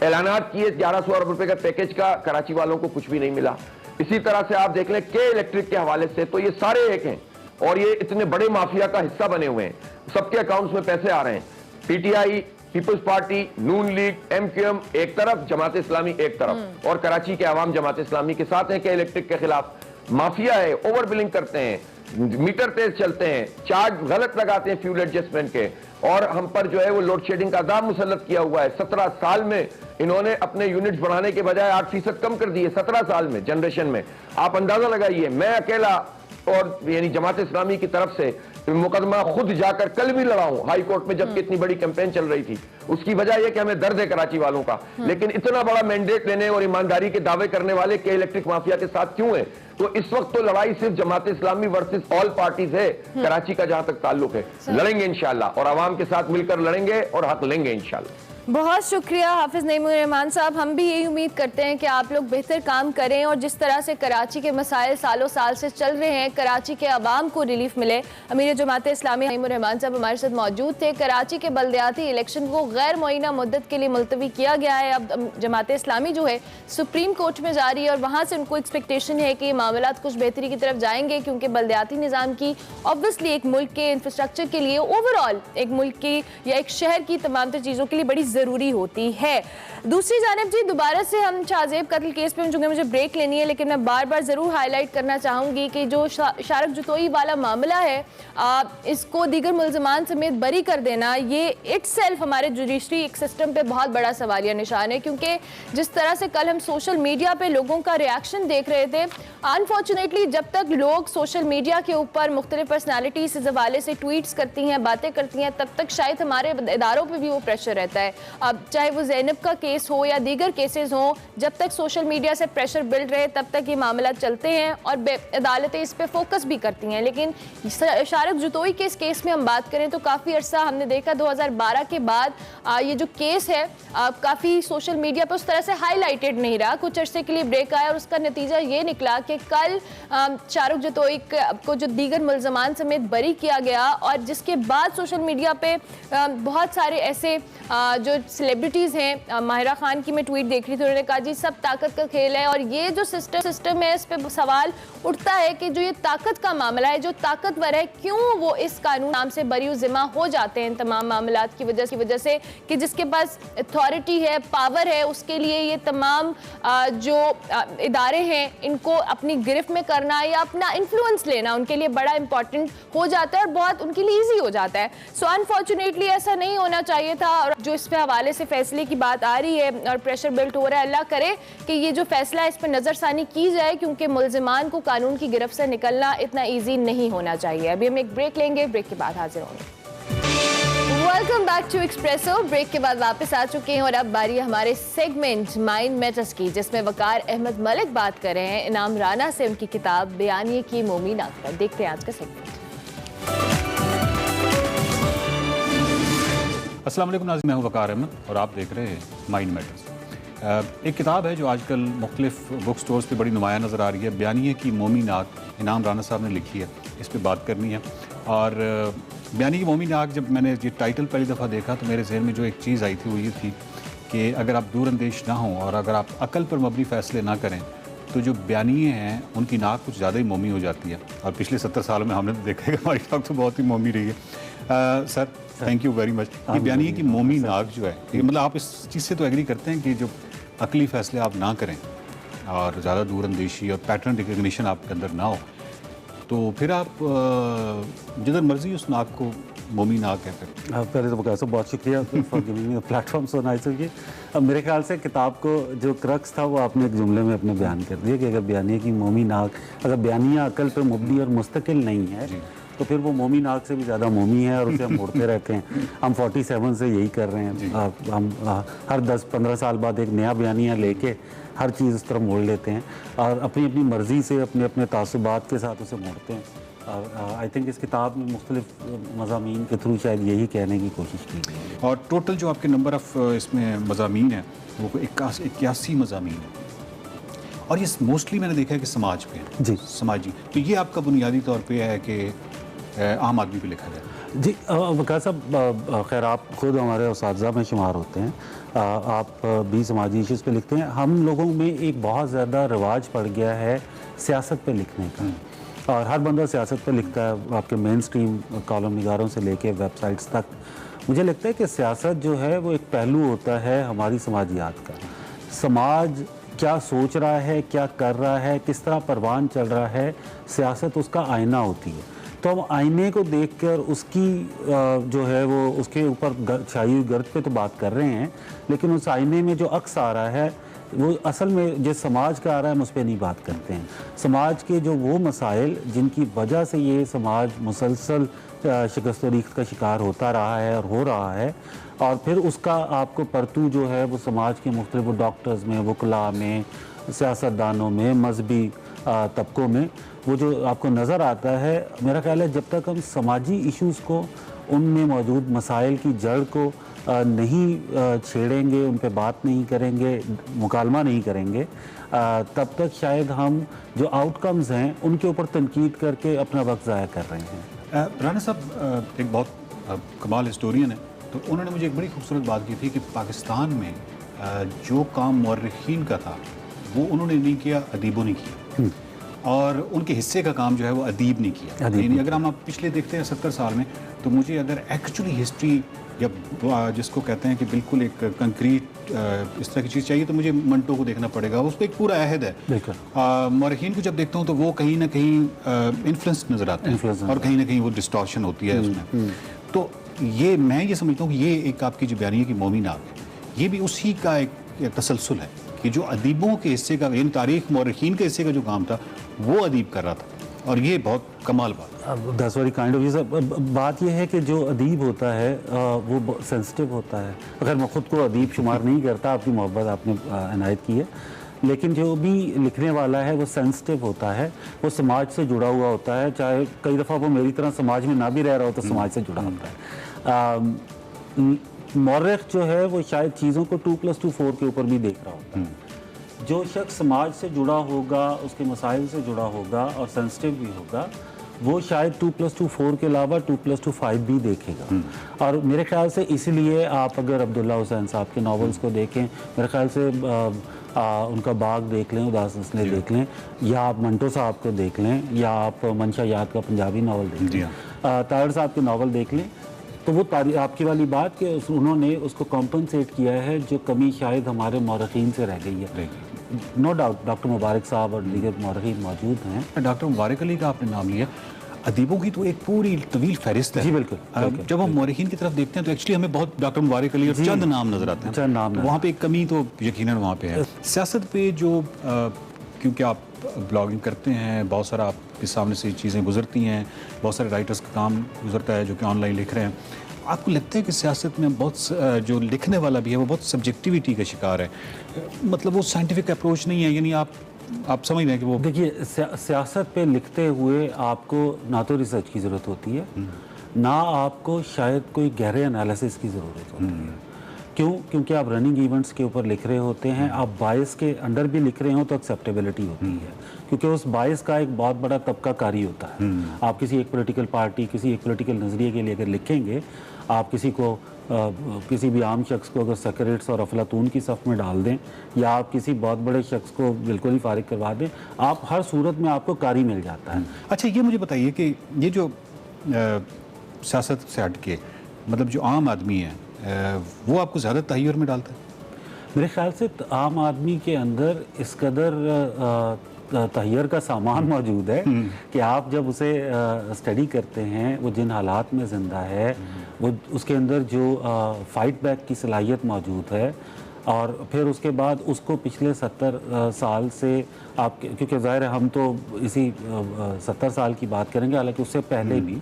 ऐलानात किए 1100 अरब रुपए का पैकेज का, कराची वालों को कुछ भी नहीं मिला। इसी तरह से आप देख लें के इलेक्ट्रिक के हवाले से, तो ये सारे एक हैं और ये इतने बड़े माफिया का हिस्सा बने हुए हैं। सबके अकाउंट्स में पैसे आ रहे हैं। पीटीआई, पीपल्स पार्टी, नून लीग, एमक्यूएम एक तरफ, जमात इस्लामी एक तरफ, और कराची के अवाम जमात इस्लामी के साथ है कि इलेक्ट्रिक के खिलाफ माफिया है। ओवर बिलिंग करते हैं, मीटर तेज चलते हैं, चार्ज गलत लगाते हैं फ्यूल एडजस्टमेंट के, और हम पर जो है वो लोड शेडिंग का अदाब मुसल्लत किया हुआ है। 17 साल में इन्होंने अपने यूनिट्स बढ़ाने के बजाय 8% कम कर दिए 17 साल में जनरेशन में। आप अंदाजा लगाइए, मैं अकेला और यानी जमात इस्लामी की तरफ से मुकदमा खुद जाकर कल भी लड़ा हूं हाई कोर्ट में, जबकि इतनी बड़ी कैंपेन चल रही थी। उसकी वजह यह कि हमें दर्द है कराची वालों का, लेकिन इतना बड़ा मैंडेट लेने और ईमानदारी के दावे करने वाले के इलेक्ट्रिक माफिया के साथ क्यों है? तो इस वक्त तो लड़ाई सिर्फ Jamaat Islami versus all parties है कराची का, जहां तक ताल्लुक है। लड़ेंगे इंशाल्लाह और आवाम के साथ मिलकर लड़ेंगे और हक लेंगे इंशाल्लाह। बहुत शुक्रिया हाफिज नईमुर रहमान साहब। हम भी यही उम्मीद करते हैं कि आप लोग बेहतर काम करें और जिस तरह से कराची के मसाइल सालों साल से चल रहे हैं, कराची के अवाम को रिलीफ मिले। अमीर जमात इस्लामी नईमुर रहमान साहब हमारे साथ मौजूद थे। कराची के बल्दियाती इलेक्शन को गैर मुअय्यना मुद्दत के लिए मुलतवी किया गया है। अब जमात इस्लामी जो है सुप्रीम कोर्ट में जा रही है और वहाँ से उनको एक्सपेक्टेशन है कि मामला कुछ बेहतरी की तरफ जाएंगे, क्योंकि बल्दियाती निज़ाम की ऑब्वियसली एक मुल्क के इंफ्रास्ट्रक्चर के लिए, ओवरऑल एक मुल्क की या एक शहर की तमाम तर चीज़ों के लिए बड़ी ज़रूरी होती है। दूसरी जानिब जी, दोबारा से हम शाहजेब कत्ल केस पे चूंकि मुझे ब्रेक लेनी है, लेकिन मैं बार बार ज़रूर हाईलाइट करना चाहूँगी कि जो शारक जुतोई वाला मामला है, इसको दीगर मुल्ज़मान समेत बरी कर देना, ये इटसेल्फ हमारे जुडिशरी सिस्टम पे बहुत बड़ा सवालिया निशान है। क्योंकि जिस तरह से कल हम सोशल मीडिया पे लोगों का रिएक्शन देख रहे थे, अनफॉर्चुनेटली जब तक लोग सोशल मीडिया के ऊपर मुख्तलिफ पर्सनैलिटीज़ इस हवाले से ट्वीट्स करती हैं, बातें करती हैं, तब तक शायद हमारे इदारों पर भी वो प्रेशर रहता है। अब चाहे वो ज़ैनब का केस हो या दीगर केसेस हों, जब तक सोशल मीडिया से प्रेशर बिल्ड रहे तब तक ये मामला चलते हैं और अदालतें इस पर फोकस भी करती हैं। लेकिन शारुख जतोई के इस केस में हम बात करें तो काफ़ी अरसा हमने देखा 2012 के बाद ये जो केस है काफ़ी सोशल मीडिया पर उस तरह से हाईलाइटेड नहीं रहा। कुछ अरसे के लिए ब्रेक आया और उसका नतीजा ये निकला कि कल शारुख जतोई को जो दीगर मुल्ज़मान समेत बरी किया गया और जिसके बाद सोशल मीडिया पे बहुत सारे ऐसे जो सेलिब्रिटीज़ हैं, माहिरा खान की मैं ट्वीट देख रही थी, उन्होंने कहा जी सब ताकत का खेल है। और ये जो सिस्टम है इस पर सवाल उठता है कि जो ये ताकत का मामला है, जो ताकतवर है, क्यों वो इस कानून नाम से बरी ज़िम्मा हो जाते हैं इन तमाम मामलात की वजह से कि जिसके पास अथॉरिटी है, पावर है, उसके लिए ये तमाम जो इदारे हैं इनको अपनी गिरफ्त में करना या अपना इन्फ्लुएंस लेना उनके लिए बड़ा इंपॉर्टेंट हो जाता है और बहुत उनके लिए ईजी हो जाता है। सो अनफॉर्चुनेटली ऐसा नहीं होना चाहिए था। और जो इस पे हवाले से फैसले की बात आ रही है और प्रेशर बिल्ट हो रहा है, अल्लाह करे कि ये जो फैसला है इस पर नज़रसानी की जाए, क्योंकि मुल्ज़िमान को कानून की गिरफ्त से निकलना इतना ईजी नहीं होना चाहिए। अभी हम एक ब्रेक लेंगे, ब्रेक के बाद हाजिर होंगे। Welcome back to Expresso. Break के बाद वापस आ चुके हैं और अब बारी है हमारे सेगमेंट माइंड मैटर्स की, जिसमें वकार अहमद मलिक बात कर रहे हैं इनाम राना से उनकी किताब बयानिए की मोमीनात पर। देखते हैं आज का सेगमेंट। अस्सलाम वालेकुम नाज़रीन, मैं हूं वकार अहमद और आप देख रहे हैं माइंड मैटर्स। एक किताब है जो आजकल मुख्तलिफ बुक स्टोर्स पे बड़ी नुमाया नज़र आ रही है, बयानिए की मोमीनात, इनाम राना साहब ने लिखी है, इस पे बात करनी है। और बयानिए की मोमीनात जब मैंने ये टाइटल पहली दफ़ा देखा तो मेरे जहन में जो एक चीज़ आई थी वो ये थी कि अगर आप दूरअंदेश ना हों और अगर आप अकल पर मबनी फ़ैसले ना करें तो जो बयानिए हैं उनकी नाक कुछ ज़्यादा ही मोमी हो जाती है। और पिछले 70 सालों में हमने तो देखा है कि हमारी नाक तो बहुत ही मोमी रही है। Sir thank you very much. ये बयानिए की मोमी नाक जो है, ये मतलब आप इस चीज़ से तो एग्री करते हैं कि जो अकली फ़ैसले आप ना करें और ज़्यादा दूरअंदेशी और पैटर्न रिकग्निशन आपके अंदर ना हो तो फिर आप जिधर मर्जी उस नाक को मोमी नाक है। फिर पहले तो वकार बहुत शुक्रिया for giving me the platform so nice of you. अब मेरे ख्याल से किताब को जो क्रक्स था वो आपने एक जुमले में अपने बयान कर दिया कि अगर बयानिए की मोमी नाक, अगर बयानिया अकल पर मुबनी और मुस्तकिल नहीं है तो फिर वो मोमी नाक से भी ज़्यादा मोमी है और उसे हम मोड़ते रहते हैं। हम 47 से यही कर रहे हैं। हम हर 10-15 साल बाद एक नया बयानिया लेके हर चीज़ उस तरफ मोड़ लेते हैं और अपनी अपनी मर्ज़ी से अपने अपने तासुबात के साथ उसे मोड़ते हैं। और आई थिंक इस किताब में मुख्तलिफ मज़ामीन के थ्रू शायद यही कहने की कोशिश की गई है। और टोटल जो आपके नंबर ऑफ़ इसमें मज़ामीन है वो 81 मज़ामीन है और ये मोस्टली मैंने देखा है कि समाज पे है। जी समाजी। तो ये आपका बुनियादी तौर पे है कि आम आदमी पे लिखा गया। जी वकार साहब, खैर आप ख़ुद हमारे उस्ताज़ा में शुमार होते हैं, आप भी समाजी इश्यूज़ पे लिखते हैं। हम लोगों में एक बहुत ज़्यादा रिवाज पड़ गया है सियासत पे लिखने का और हर बंदा सियासत पे लिखता है, आपके मेन स्ट्रीम कॉलम निगारों से लेके वेबसाइट्स तक। मुझे लगता है कि सियासत जो है वो एक पहलू होता है हमारी समाजियात का। समाज क्या सोच रहा है, क्या कर रहा है, किस तरह परवान चल रहा है, सियासत उसका आईना होती है। तो हम आईने को देखकर उसकी जो है वो उसके ऊपर छाई हुई गर्द पे तो बात कर रहे हैं, लेकिन उस आईने में जो अक्स आ रहा है वो असल में जिस समाज का आ रहा है हम उस पर नहीं बात करते हैं। समाज के जो वो मसाइल जिनकी वजह से ये समाज मुसलसल शिकस्त व रीख्त का शिकार होता रहा है और हो रहा है, और फिर उसका आपको परतू जो है वो समाज के मुख्तलिफ डॉक्टर्स में, वकला में, सियासतदानों में, मजहबी तबकों में वो जो आपको नज़र आता है। मेरा ख्याल है जब तक हम समाजी इश्यूज़ को, उनमें मौजूद मसाइल की जड़ को नहीं छेड़ेंगे, उन पर बात नहीं करेंगे, मुकालमा नहीं करेंगे, तब तक शायद हम जो आउटकम्स हैं उनके ऊपर तनकीद करके अपना वक्त ज़ाया कर रहे हैं। राना साहब एक बहुत कमाल हिस्टोरियन है, तो उन्होंने मुझे एक बड़ी खूबसूरत बात की थी कि पाकिस्तान में जो काम मौर्रिखीन का था वो उन्होंने नहीं किया, अदीबों ने किया, और उनके हिस्से का काम जो है वो अदीब ने किया। यानी अगर हम आप पिछले देखते हैं 70 साल में, तो मुझे अगर एक्चुअली हिस्ट्री या जिसको कहते हैं कि बिल्कुल एक कंक्रीट इस तरह की चीज़ चाहिए तो मुझे मंटो को देखना पड़ेगा, उस पर एक पूरा अहद है। मौरखीन को जब देखता हूँ तो वो कहीं ना कहीं इन्फ्लुएंस नज़र आता है और कहीं ना कहीं वो डिस्टॉर्शन होती है उसमें। तो ये मैं ये समझता हूँ कि ये एक आपकी जो बयानिए की मोमीनात है, ये भी उसी का एक तसलसल है कि जो अदीबों के हिस्से का, यानी तारीख मौरखीन के हिस्से का जो काम था वो अदीब कर रहा था। और ये बहुत कमाल बात है। That's very kind of you sir. बात यह है कि जो अदीब होता है वो सेंसिटिव होता है। अगर मैं ख़ुद को अदीब शुमार नहीं करता, आपकी मोहब्बत आपने इनायत की है, लेकिन जो भी लिखने वाला है वो सेंसिटिव होता है, वो समाज से जुड़ा हुआ होता है। चाहे कई दफ़ा वो मेरी तरह समाज में ना भी रह रहा हो तो समाज से जुड़ा होता है। मौरख जो है वो शायद चीज़ों को 2+2=4 के ऊपर भी देख रहा होता है। जो शख्स समाज से जुड़ा होगा, उसके मसाइल से जुड़ा होगा और सेंसिटिव भी होगा, वो शायद 2+2=4 के अलावा 2+2=5 भी देखेगा। और मेरे ख्याल से इसीलिए आप अगर अब्दुल्ला हुसैन साहब के नॉवेल्स को देखें, मेरे ख्याल से उनका बाग देख लें, उदास नस्लें देख लें, या आप मंटो साहब को देख लें, या आप मंशा याद का पंजाबी नावल देख लें, ताहिर साहब के नावल देख लें, तो वो आपकी वाली बात कि उन्होंने उसको कॉम्पनसेट किया है जो कमी शायद हमारे मौरखीन से रह गई है। नो डाउट डॉक्टर मुबारक साहब और दीगर मौरखीन मौजूद हैं। डॉक्टर मुबारक अली का आपने नाम लिया, अदीबों की तो एक पूरी तवील फहरिस्त है। जी बिल्कुल। जब हम मौरखीन की तरफ देखते हैं तो एक्चुअली हमें बहुत डॉक्टर मुबारक अली और चंद नाम नजर आते हैं। चंद नाम तो वहाँ पे एक कमी तो यकीनन वहाँ पे है। सियासत पे जो क्योंकि आप ब्लॉगिंग करते हैं, बहुत सारा आपके सामने से चीज़ें गुजरती हैं, बहुत सारे राइटर्स का काम गुजरता है जो कि ऑनलाइन लिख रहे हैं, आपको लगता है कि सियासत में बहुत जो लिखने वाला भी है वो बहुत सब्जेक्टिविटी का शिकार है, मतलब वो साइंटिफिक अप्रोच नहीं है, यानी आप समझ रहे हैं कि वो देखिए सियासत पे लिखते हुए आपको ना तो रिसर्च की ज़रूरत होती है, ना आपको शायद कोई गहरे एनालिसिस की ज़रूरत होती है। क्यों? क्योंकि आप रनिंग इवेंट्स के ऊपर लिख रहे होते हैं, आप बायस के अंडर भी लिख रहे हो तो एक्सेप्टेबिलिटी होती है, क्योंकि उस बायस का एक बहुत बड़ा तबका कारी होता है। आप किसी एक पॉलिटिकल पार्टी, किसी एक पॉलिटिकल नज़रिए के लिए अगर लिखेंगे, आप किसी को किसी भी आम शख्स को अगर सेक्रेट्स और अफलातून की सफ़ में डाल दें, या आप किसी बहुत बड़े शख्स को बिल्कुल ही फारिग करवा दें, आप हर सूरत में आपको कारी मिल जाता है। अच्छा, ये मुझे बताइए कि ये जो सियासत से हट के मतलब जो आम आदमी है वो आपको ज़्यादा तहय्युर में डालता है? मेरे ख्याल से आम आदमी के अंदर इस कदर तहय्युर का सामान मौजूद है कि आप जब उसे स्टडी करते हैं, वो जिन हालात में ज़िंदा है, वो उसके अंदर जो फ़ाइट बैक की सलाहियत मौजूद है, और फिर उसके बाद उसको पिछले 70 साल से आप, क्योंकि ज़ाहिर है हम तो इसी 70 साल की बात करेंगे, हालांकि उससे पहले भी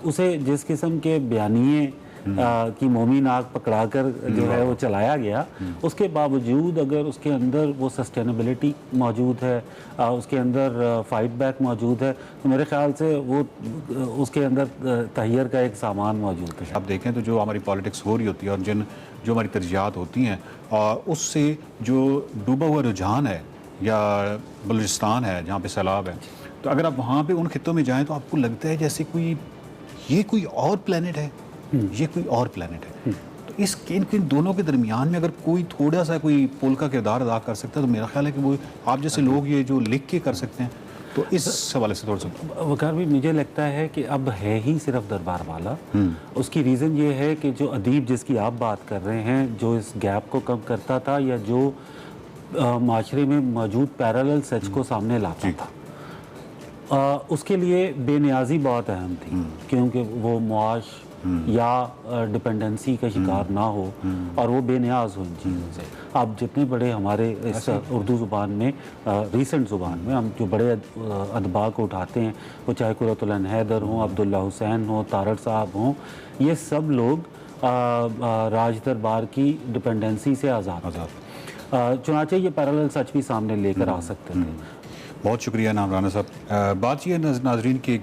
उसे जिस किस्म के बयानिए कि मोमी नाक पकड़ाकर जो है वो चलाया गया, उसके बावजूद अगर उसके अंदर वो सस्टेनेबिलिटी मौजूद है, उसके अंदर फाइट बैक मौजूद है, तो मेरे ख्याल से वो उसके अंदर तहय्युर का एक सामान मौजूद है। आप देखें तो जो हमारी पॉलिटिक्स हो रही होती है और जो हमारी तरजीहात होती हैं, और उससे जो डूबा हुआ रुझान है या बलूचिस्तान है जहाँ पे सैलाब है, तो अगर आप वहाँ पे उन खित्तों में जाएँ तो आपको लगता है जैसे ये कोई और प्लेनेट है, ये कोई और प्लेनेट है। तो इन दोनों के दरमियान में अगर कोई थोड़ा सा कोई पुल का किरदार अदा कर सकता है तो मेरा ख्याल है कि वो आप जैसे लोग ये जो लिख के कर सकते हैं, तो इस हवाले से थोड़ा सा वकार भी मुझे लगता है कि अब है ही सिर्फ दरबार वाला। उसकी रीज़न ये है कि जो अदीब जिसकी आप बात कर रहे हैं, जो इस गैप को कम करता था या जो माशरे में मौजूद पैरेलल सच को सामने लाता था, उसके लिए बेनियाजी बहुत अहम थी, क्योंकि वो मुआश या डिपेंडेंसी का शिकार ना हो और वो बेनियाज हो इन चीज़ों से। आप जितने बड़े हमारे इस उर्दू ज़ुबान में रीसेंट ज़ुबान में हम जो बड़े अदबा को उठाते हैं, वो चाहे कुरतुल हैदर हों, अब्दुल्ला हुसैन हों, तारड़ साहब हों, ये सब लोग राज दरबार की डिपेंडेंसी से आज़ाद चुनाचे ये पैरेलल सच भी सामने लेकर आ सकते थे। बहुत शुक्रिया नाम राना साहब। बात ये नाजरीन के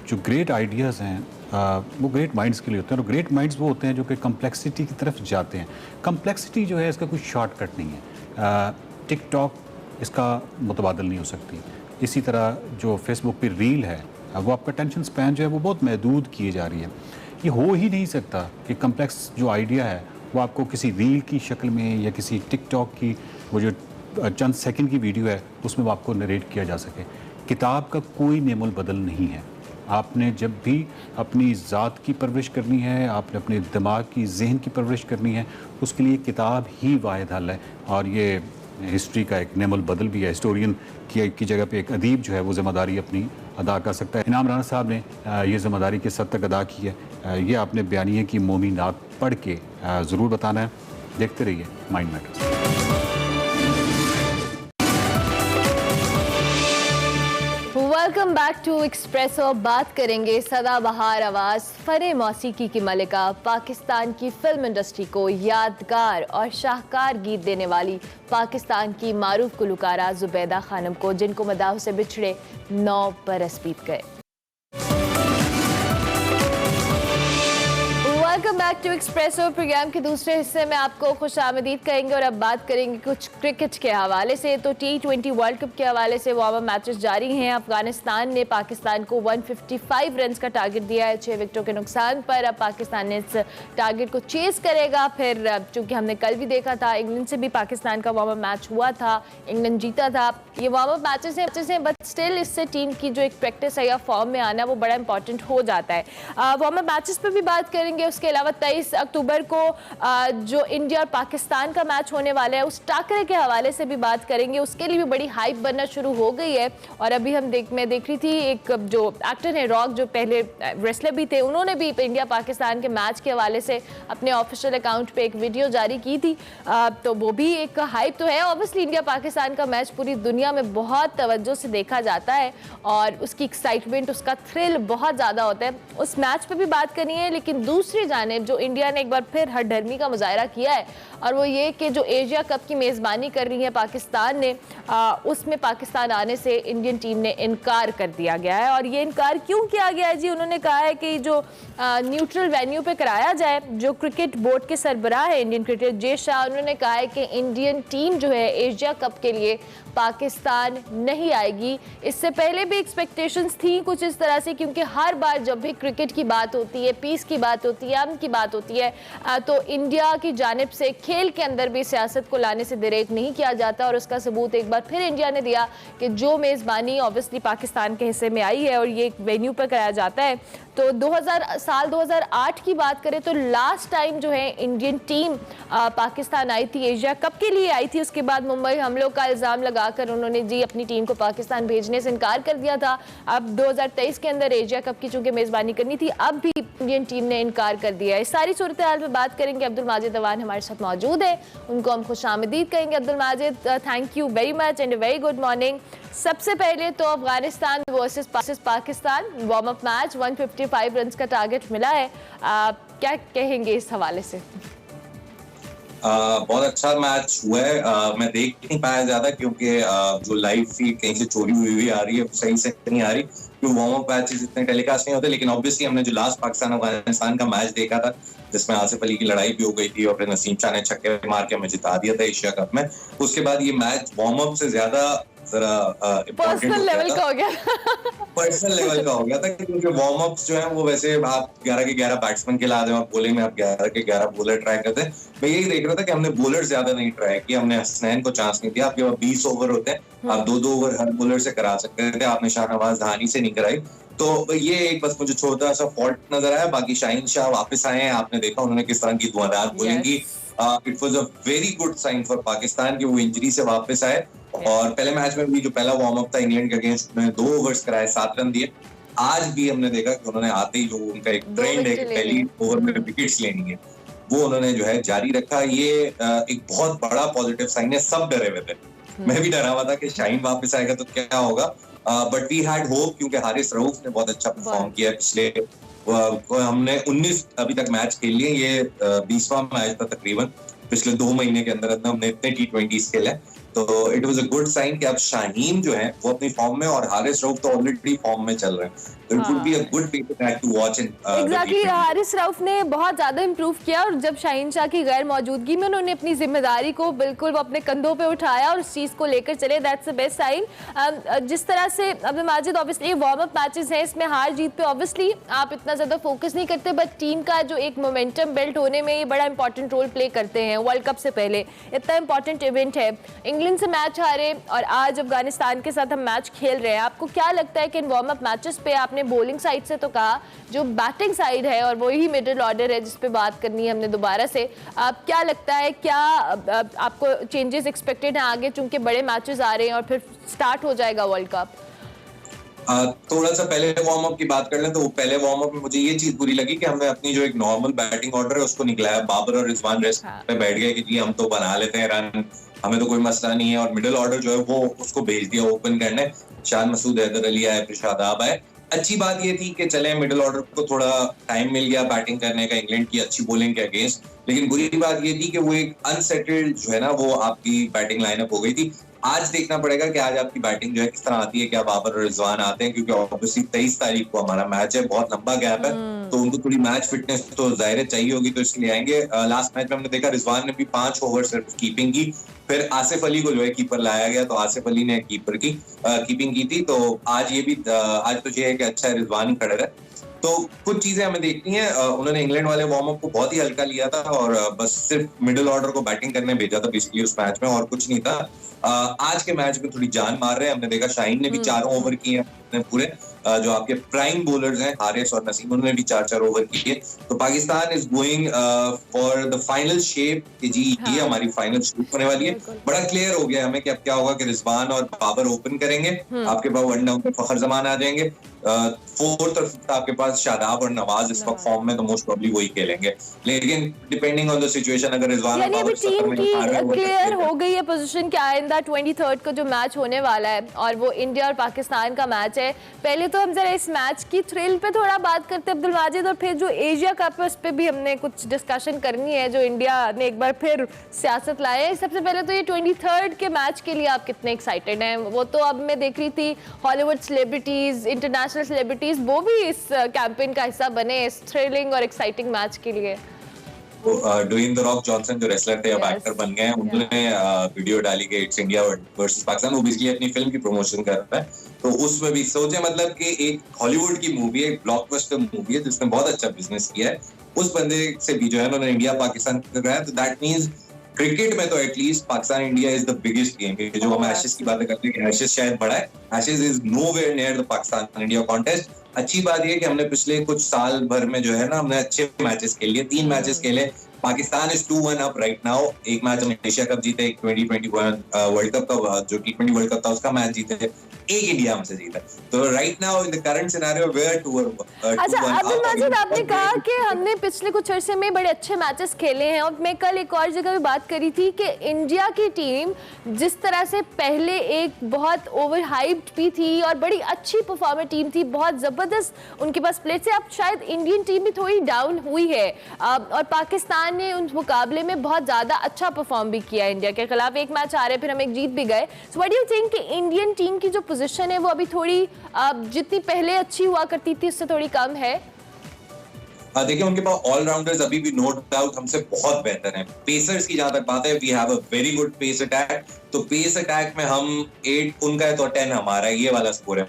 जो ग्रेट आइडियाज़ हैं वो ग्रेट माइंड्स के लिए होते हैं, और ग्रेट माइंड्स वो होते हैं जो कि कम्प्लेक्सिटी की तरफ जाते हैं। कम्प्लेक्सिटी जो है इसका कोई शॉर्टकट नहीं है, टिकटॉक इसका मुतबादल नहीं हो सकती। इसी तरह जो फेसबुक पे रील है वो आपका टेंशन स्पैन जो है वो बहुत महदूद किए जा रही है। ये हो ही नहीं सकता कि कम्प्लेक्स जो आइडिया है वो आपको किसी रील की शक्ल में या किसी टिकटॉक की वो जो चंद सेकंड की वीडियो है उसमें वो आपको नरेट किया जा सके। किताब का कोई नेमुल बदल नहीं है। आपने जब भी अपनी ज़ात की परवरिश करनी है, आपने अपने दिमाग की जहन की परवरिश करनी है, उसके लिए किताब ही वाहिद हल है। और ये हिस्ट्री का एक नेमुल बदल भी है। हिस्टोरियन की जगह पे एक अदीब जो है वो ज़िम्मेदारी अपनी अदा कर सकता है। इनाम राना साहब ने ये ज़िम्मेदारी किस हद तक अदा की है ये आपने बयानिए की मोमी नाक पढ़ के ज़रूर बताना है। देखते रहिए mind matters. Welcome back to Expresso. बात करेंगे सदाबहार आवाज़ फरे मौसीकी की मलिका, पाकिस्तान की फिल्म इंडस्ट्री को यादगार और शाहकार गीत देने वाली पाकिस्तान की मारूफ गुलकारा जुबैदा खानम को, जिनको मदाह से बिछड़े 9 बरस बीत गए। Welcome back to Expresso. Programme के दूसरे हिस्से में आपको खुशामदीद कहेंगे और अब बात करेंगे कुछ क्रिकेट के हवाले से। तो T20 वर्ल्ड कप के हवाले से वार्म अप मैचेस जारी हैं। अफगानिस्तान ने पाकिस्तान को 155 रन का टारगेट दिया है 6 विकेटों के नुकसान पर। अब पाकिस्तान ने इस टारगेट को चेस करेगा। फिर चूंकि हमने कल भी देखा था इंग्लैंड से भी पाकिस्तान का वार्म अप मैच हुआ था, इंग्लैंड जीता था। ये वार्म अप मैचेस हैं बट स्टिल इससे टीम की जो एक प्रैक्टिस है या फॉर्म में आना वो बड़ा इंपॉर्टेंट हो जाता है। वार्म अप मैचेस पर भी बात करेंगे। उसके अलावा 23 अक्टूबर को जो इंडिया और पाकिस्तान का मैच होने वाला है उस टाकरे के हवाले से भी बात करेंगे। उसके लिए भी बड़ी हाइप बनना शुरू हो गई है। और अभी मैं देख रही थी एक जो एक्टर है रॉक, जो पहले रेसलर भी थे, उन्होंने भी इंडिया पाकिस्तान के मैच के हवाले से अपने ऑफिशियल अकाउंट पे एक वीडियो जारी की थी। तो वो भी एक हाइप तो है। ऑब्वियसली इंडिया पाकिस्तान का मैच पूरी दुनिया में बहुत तवज्जो से देखा जाता है और उसकी एक्साइटमेंट, उसका थ्रिल बहुत ज़्यादा होता है। उस मैच पर भी बात करनी है, लेकिन दूसरी जानिब जो इंडिया ने एक बार फिर हठधर्मी का मुजाहरा किया है और वो ये कि जो एशिया कप की मेज़बानी कर रही है पाकिस्तान ने, उसमें पाकिस्तान आने से इंडियन टीम ने इनकार कर दिया गया है। और ये इनकार क्यों किया गया है जी? उन्होंने कहा है कि जो न्यूट्रल वेन्यू पे कराया जाए। जो क्रिकेट बोर्ड के सरबराह है इंडियन क्रिकेट जे शाह, उन्होंने कहा है कि इंडियन टीम जो है एशिया कप के लिए पाकिस्तान नहीं आएगी। इससे पहले भी एक्सपेक्टेशंस थी कुछ इस तरह से, क्योंकि हर बार जब भी क्रिकेट की बात होती है, पीस की बात होती है, अमन की बात होती है, तो इंडिया की जानिब से खेल के अंदर भी सियासत को लाने से दरेक नहीं किया जाता। और उसका सबूत एक बार फिर इंडिया ने दिया कि जो मेज़बानी ऑब्वियसली पाकिस्तान के हिस्से में आई है और ये एक वेन्यू पर कराया जाता है। तो 2008 की बात करें तो लास्ट टाइम जो है इंडियन टीम पाकिस्तान आई थी, एशिया कप के लिए आई थी। उसके बाद मुंबई हमलों का इल्ज़ाम लगाकर उन्होंने जी अपनी टीम को पाकिस्तान भेजने से इनकार कर दिया था। अब 2023 के अंदर एशिया कप की चूंकि मेज़बानी करनी थी, अब भी इंडियन टीम ने इनकार कर दिया है। इस सारी सूरत हाल पर बात करेंगे। अब्दुल माजिद अवान हमारे साथ मौजूद है, उनको हम खुशामदीद कहेंगे। Abdul Majid, thank you very much and very good morning. सबसे पहले तो Afghanistan versus Pakistan warm up match, 155 run का टारगेट मिला है, क्या कहेंगे इस हवाले से? बहुत अच्छा मैच हुआ है। मैं देख नहीं पाया ज्यादा क्योंकि जो लाइव फीड कहीं से चोरी हुई आ रही है, सही से नहीं आ रही, क्योंकि वार्म अप मैचेस इतने टेलीकास्ट नहीं होते। लेकिन ऑब्वियसली हमने जो लास्ट पाकिस्तान अफगानिस्तान का मैच देखा था, जिसमें आसिफ अली की लड़ाई भी हो गई थी और फिर नसीम शाह ने छक्के मार के हमें जिता दिया था एशिया कप में, उसके बाद ये मैच वार्म अप से ज्यादा जरा पर्सनल लेवल का हो गया पर्सनल लेवल का हो गया था, क्योंकि वार्म अप्स जो है वो वैसे आप 11 के 11 बैट्समैन के लाते हैं, आप बॉलिंग में आप 11 के 11 बॉलर ट्राई करते हैं। मैं यही देख रहा था कि हमने बॉलर ज्यादा नहीं ट्राई किया, हमने हसनैन को चांस नहीं दिया। आपके पास 20 ओवर होते हैं, आप 2-2 ओवर हर बॉलर से करा सकते थे, आपने शाहनवाज दहानी से नहीं कराई। तो ये एक बस मुझे छोटा सा फॉल्ट नजर आया। बाकी शाहीन शाह वापस आए हैं, आपने देखा उन्होंने किस तरह की धुआंधार बॉलिंग की। It was a very good sign for Pakistan कि वो इंजरी से वापस आए। और पहले मैच में भी जो पहला वार्म अप था इंग्लैंड के अगेंस्ट, उन्होंने 2 ओवर्स कराए, 7 रन दिए। आज भी हमने देखा कि उन्होंने आते ही जो उनका एक ट्रेंड है कि पहली ओवर में विकेट्स लेनी है, वो उन्होंने जो है जारी रखा। ये एक बहुत बड़ा पॉजिटिव साइन है। सब डरे हुए थे, मैं भी डरा हुआ था कि शाहीन वापस आएगा तो क्या होगा, बट वी हैड होप, क्योंकि हारिस रऊफ ने बहुत अच्छा परफॉर्म किया। पिछले हमने 19 अभी तक मैच खेल लिए, ये 20वां मैच था तकरीबन पिछले 2 महीने के अंदर हमने इतने T20 खेले। तो it was a good sign कि अब शाहीन जो है वो अपनी फॉर्म में और हारिस रऊफ तो ऑलरेडी फॉर्म में चल रहे हैं। तो it would be a good back to watch in exactly. Haris Rauf ने बहुत ज्यादा इंप्रूव किया और जब शाहीन शाह की गैर मौजूदगी में उन्होंने अपनी जिम्मेदारी को बिल्कुल वो अपने कंधों पे उठाया और उस चीज को लेकर चले, दैट्स द बेस्ट साइन। जिस तरह से Abdul Majid, obviously warm up matches हैं, इसमें हार जीत पे ऑब्वियसली आप इतना ज्यादा फोकस नहीं करते, बट टीम का जो एक मोमेंटम बिल्ड होने में ये बड़ा इंपॉर्टेंट रोल प्ले करते हैं। वर्ल्ड कप से पहले इतना इंपॉर्टेंट इवेंट है, इंग्लैंड से मैच हारे और आज अफगानिस्तान के साथ हम मैच खेल रहे हैं। आपको क्या लगता है कि इन वार्म अप मैचेस पे, आपने बॉलिंग साइड से तो कहा, जो बैटिंग साइड है और वही मिडिल ऑर्डर है जिस पे बात करनी है हमने दोबारा से, आप क्या लगता है, क्या आपको चेंजेस एक्सपेक्टेड हैं आगे, चूंकि बड़े मैचेस आ रहे हैं और फिर स्टार्ट हो जाएगा वर्ल्ड कप? थोड़ा सा पहले वार्म अप की बात कर लें तो पहले वार्म अप में मुझे ये चीज बुरी लगी कि हमने अपनी जो एक नॉर्मल बैटिंग ऑर्डर है उसको निकलाया। बाबर और रिजवान रेस्ट पे बैठ गए कि जी हम तो बना लेते हैं रन, हमें तो कोई मसला नहीं है, और मिडिल ऑर्डर जो है वो उसको भेज दिया ओपन करने। शान मसूद, हैदर अली आए, फिर शादाब आए। अच्छी बात ये थी कि चले मिडिल ऑर्डर को थोड़ा टाइम मिल गया बैटिंग करने का इंग्लैंड की अच्छी बॉलिंग के अगेंस्ट, लेकिन बुरी बात ये थी कि वो एक अनसेटल्ड जो है ना वो आपकी बैटिंग लाइनअप हो गई थी। आज देखना पड़ेगा कि आज आपकी बैटिंग जो है किस तरह आती है, क्या बाबर और रिजवान आते हैं, क्योंकि ऑब्वियसली 23 तारीख को हमारा मैच है, बहुत लंबा गैप है, तो उनको थोड़ी मैच फिटनेस तो जाहिर चाहिए होगी, तो इसके लिए आएंगे। लास्ट मैच में हमने देखा रिजवान ने भी 5 ओवर सिर्फ कीपिंग की, फिर आसिफ अली को जो है कीपर लाया गया, तो आसिफ अली ने कीपर की कीपिंग की थी। तो आज ये भी आज तो ये है कि अच्छा रिजवान खड़े रहे। तो कुछ चीजें हमें देखनी है। उन्होंने इंग्लैंड वाले वार्म अप को बहुत ही हल्का लिया था और बस सिर्फ मिडिल ऑर्डर को बैटिंग करने भेजा था बेसिकली उस मैच में, और कुछ नहीं था। आज के मैच में थोड़ी जान मार रहे हैं। हमने देखा शाहीन ने भी 4 ओवर किए हैं पूरे, जो आपके प्राइम बॉलर्स हैं हारिस और नसीम, उन्होंने भी 4-4 ओवर किए। तो Pakistan is going for the final shape कि जी ये हमारी फाइनल शेप होने वाली है। बड़ा क्लियर हो गया हमें कि अब क्या होगा कि रिजवान और बाबर ओपन करेंगे, आपके पास वन डाउन पे फखर जमान आ जाएंगे, फोर्थ और फिफ्थ आपके पास शादाब और नवाज इस वक्त फॉर्म में, तो मोस्ट प्रोबब्ली वही खेलेंगे। लेकिन डिपेंडिंग ऑन द सिचुएशन अगर रिजवान यानी अभी टीम की क्लियर हो गई है पोजीशन क्या है। 23 को जो मैच होने वाला है और वो इंडिया और पाकिस्तान का मैच है। पहले तो हम जरा इस मैच की थ्रिल पे थोड़ा बात करते हैं अब्दुल माजिद, और फिर जो एशिया कप है उस पर भी हमने कुछ डिस्कशन करनी है, जो इंडिया ने एक बार फिर सियासत लाए है। सबसे पहले तो ये 23 के मैच के लिए आप कितने एक्साइटेड हैं? वो तो अब मैं देख रही थी हॉलीवुड सेलिब्रिटीज, इंटरनेशनल सेलिब्रिटीज वो भी इस कैंपेन का हिस्सा बने इस थ्रिलिंग और एक्साइटिंग मैच के लिए। ड्वेन द रॉक जॉनसन जो रेसलर थे अब एक्टर बन गए हैं, उन्होंने वीडियो डाली कि इट्स इंडिया वर्सेस पाकिस्तान। वो बेसिकली अपनी फिल्म की प्रमोशन कर रहा है, तो उसमें भी सोचे मतलब कि एक हॉलीवुड की मूवी है, एक ब्लॉकबस्टर मूवी है जिसने बहुत अच्छा बिजनेस किया है, उस बंदे से भी जो है उन्होंने इंडिया पाकिस्तान कराया। तो दैट मींस क्रिकेट में तो at least Pakistan India is the biggest game. जो हम एशेज की बातें करते हैं कि एशेज शायद बड़ा है, Ashes is nowhere near the Pakistan India contest. अच्छी बात ये कि हमने पिछले कुछ साल भर में जो है ना हमने अच्छे मैचेस खेले, 3 मैचेस खेले। Pakistan is 2-1 up right now. एक मैच हम एशिया कप जीते, एक 2021 वर्ल्ड कप का जो T20 वर्ल्ड कप था उसका मैच जीते, एक इंडिया हमसे जीता। तो right now in the current scenario we are 2-1। अच्छा अब्दुल माजिद, आपने कहा कि हमने पिछले कुछ अरसे में बड़े अच्छे मैचेस खेले हैं, और मैं कल एक और जगह भी बात करी थी कि इंडिया की टीम जिस तरह से पहले एक बहुत ओवर हाइप्ड भी थी और बड़ी अच्छी परफॉर्मर टीम थी, बहुत ज़बरदस्त उनके पास प्लेयर थे, अब शायद इंडियन टीम भी थोड़ी डाउन हुई है, और पाकिस्तान ने उन मुकाबले में बहुत ज़्यादा अच्छा परफॉर्म भी किया इंडिया के खिलाफ। एक मैच आ रहे फिर हम एक जीत भी गए। So what do you think कि इंडियन टीम की जो पोजीशन है वो अभी थोड़ी जितनी पहले अच्छी हुआ करती थी उससे थोड़ी कम है? देखिए उनके पास ऑलराउंडर्स अभी भी नो डाउट हमसे बहुत बेहतर हैं। पेसर्स की जहां तक बात है, we have a very good pace attack. तो पेस अटैक में हम 8 उनका है तो 10 हमारा है, ये वाला स्कोर है।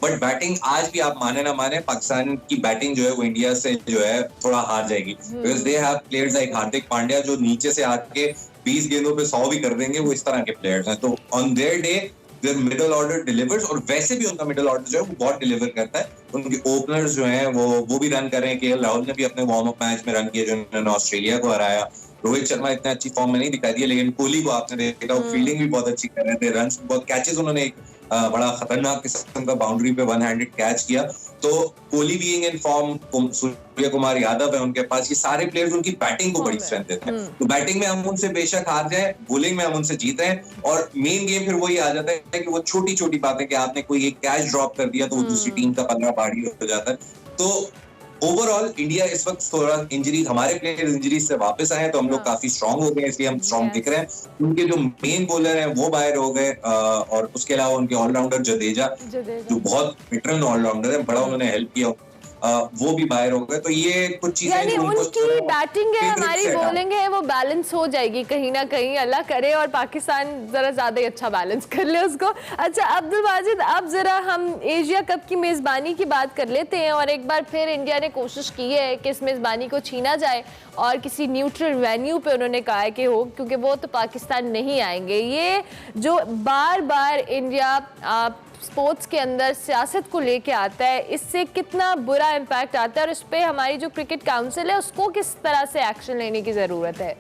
बट बैटिंग आज भी आप माने ना माने, पाकिस्तान की बैटिंग जो है वो इंडिया से जो है थोड़ा हार जाएगी, because they have players like Hardik Pandya जो नीचे से आके 20 गेंदों पे 100 भी कर देंगे, वो इस तरह के प्लेयर्स हैं। तो on their day their middle order delivers, और वैसे भी उनका मिडिल ऑर्डर जो है वो बहुत डिलीवर करता है। उनके ओपनर्स जो हैं वो भी रन कर रहे हैं। केएल राहुल ने भी अपने वार्म अप मैच में रन किया जो उन्होंने ऑस्ट्रेलिया को हराया। रोहित शर्मा इतने अच्छी फॉर्म में नहीं दिखाई दिया, लेकिन कोहली को आपने देखा फील्डिंग भी बहुत अच्छी कर रहे थे, रन बहुत, कैचेस उन्होंने एक बड़ा खतरनाक किस्म का बाउंड्री पे 1 हैंडेड कैच किया। तो Kohli being in form, Surya Kumar Yadav है उनके पास, ये सारे प्लेयर्स उनकी बैटिंग को बड़ी स्ट्रेंथ देते हैं। तो बैटिंग में हम उनसे बेशक हार जाए, बॉलिंग में हम उनसे जीते हैं, और मेन गेम फिर वही आ जाता है कि वो छोटी छोटी बातें कि आपने कोई एक कैच ड्रॉप कर दिया तो वो दूसरी टीम का 15 भारी हो जाता है। तो ओवरऑल इंडिया इस वक्त थोड़ा इंजरी, हमारे प्लेयर इंजरी से वापस आए तो हम लोग काफी स्ट्रांग हो गए, इसलिए हम स्ट्रांग दिख रहे हैं। उनके जो मेन बॉलर हैं वो बाहर हो गए, और उसके अलावा उनके ऑलराउंडर जडेजा जो बहुत वेटरन ऑलराउंडर है, बड़ा उन्होंने हेल्प किया, वो भी बाहर हो गए। तो ये कुछ चीजें यानी उनकी बैटिंग है, हमारी बॉलिंग है, वो बैलेंस हो जाएगी कहीं ना कहीं, अल्लाह करे और पाकिस्तान जरा ज्यादा ही अच्छा बैलेंस कर ले उसको। अच्छा अब्दुल माजिद, अब जरा हम एशिया कप की मेजबानी की बात कर लेते हैं, और एक बार फिर इंडिया ने कोशिश की है कि इस मेजबानी को छीना जाए और किसी न्यूट्रल वेन्यू पे उन्होंने कहा है कि हो, क्योंकि वो तो पाकिस्तान नहीं आएंगे। ये जो बार बार इंडिया स्पोर्ट्स के अंदर सियासत को लेके आता है, इससे कितना बुरा इम्पैक्ट आता है, और इस पे हमारी जो क्रिकेट काउंसिल है उसको किस तरह से एक्शन लेने की ज़रूरत है?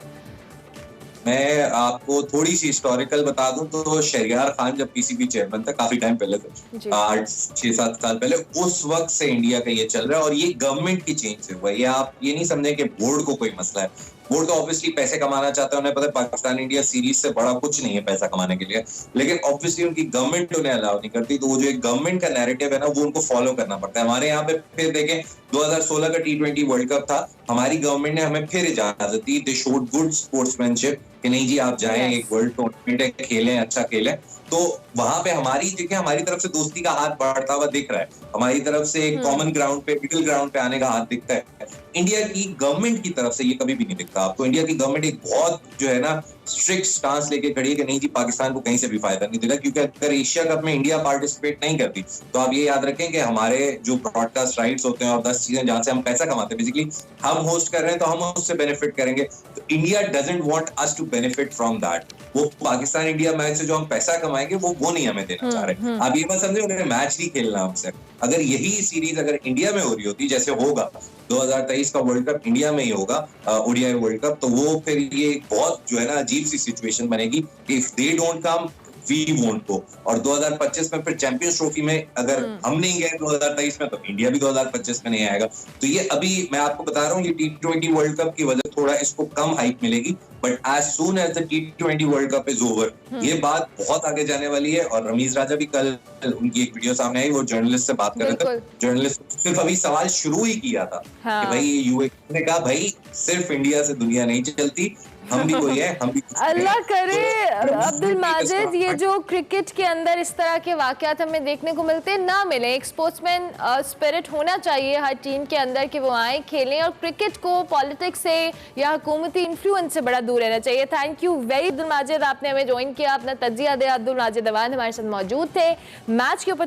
मैं आपको थोड़ी सी हिस्टोरिकल बता दूं तो शहरयार खान जब पीसीबी चेयरमैन था, काफी टाइम पहले थे, 8-6-7 साल पहले, उस वक्त से इंडिया का ये चल रहा है, और ये गवर्नमेंट की चेंज से हुआ है। ये आप ये नहीं समझे कि बोर्ड को कोई मसला है, वो तो ऑब्वियसली पैसे कमाना चाहते हैं, उन्हें पता है पाकिस्तान इंडिया सीरीज से बड़ा कुछ नहीं है पैसा कमाने के लिए, लेकिन ऑब्वियसली उनकी गवर्नमेंट उन्हें अलाउ नहीं करती, तो वो जो एक गवर्नमेंट का नैरेटिव है ना वो उनको फॉलो करना पड़ता है। हमारे यहाँ पे फिर देखें 2016 का T20 वर्ल्ड कप था, हमारी गवर्नमेंट ने हमें फिर इजाजत दी, दे शोड गुड स्पोर्ट्समैनशिप कि नहीं जी आप जाएं, एक वर्ल्ड टूर्नामेंट है, खेलें, अच्छा खेलें। तो वहां पे हमारी देखिए हमारी तरफ से दोस्ती का हाथ बढ़ता हुआ दिख रहा है, हमारी तरफ से एक कॉमन ग्राउंड पे, मिडिल ग्राउंड पे आने का हाथ दिखता है। इंडिया की गवर्नमेंट की तरफ से ये कभी भी नहीं दिखता आपको। इंडिया की गवर्नमेंट एक बहुत जो है ना स्ट्रिक्ट स्टांस लेके खड़ी है कि नहीं जी पाकिस्तान को कहीं से भी फायदा नहीं देगा, क्योंकि अगर एशिया कप में इंडिया पार्टिसिपेट नहीं करती तो आप ये याद रखें कि हमारे जो ब्रॉडकास्ट राइट्स होते हैं और 10 चीजें जहां से हम पैसा कमाते हैं, बेसिकली हम होस्ट कर रहे हैं तो हम उससे बेनिफिट करेंगे। तो India doesn't want us to benefit from that. वो पाकिस्तान इंडिया मैच से जो हम पैसा कमाएंगे वो नहीं हमें देना चाह रहे। आप ये मत समझे उन्हें मैच नहीं खेलना हमसे। अगर यही सीरीज अगर इंडिया में हो रही होती, जैसे होगा 2023 का वर्ल्ड कप इंडिया में ही होगा, ओडीआई वर्ल्ड कप, तो वो फिर ये बहुत जो है ना अजीब सी सिचुएशन बनेगी। If they don't come we won't go. और 2025 में फिर चैंपियंस ट्रॉफी में अगर हम नहीं गए 2023 में, तो इंडिया भी 2025 में नहीं आएगा। तो ये अभी मैं आपको बता रहा हूँ, ये T20 वर्ल्ड कप की वजह थोड़ा इसको कम हाइप मिलेगी, but as soon as the T20 world cup is over, ये बात बहुत आगे जाने वाली है। और रमीज राजा भी कल उनकी एक वीडियो सामने आई, वो जर्नलिस्ट से बात कर रहे थे, जर्नलिस्ट सिर्फ अभी सवाल शुरू ही किया था कि भाई यूए ने कहा भाई सिर्फ इंडिया से दुनिया नहीं चलती, हम भी कोई है, हम भी अल्लाह करे अब्दुल माजिद, ये जो क्रिकेट के अंदर इस तरह के वाकयात हमें देखने को मिलते हैं ना मिले। एक स्पोर्ट्समैन स्पिरिट होना चाहिए हर टीम के अंदर कि वो आए खेलें, और क्रिकेट को पॉलिटिक्स से या हुकूमती इन्फ्लुएंस से बड़ा दूर रहना चाहिए। Thank you very Abdul Majid, आपने हमें ज्वाइन किया, अपना तजिया दिया। अब्दुल माजिद अवान हमारे साथ मौजूद थे, मैच के ऊपर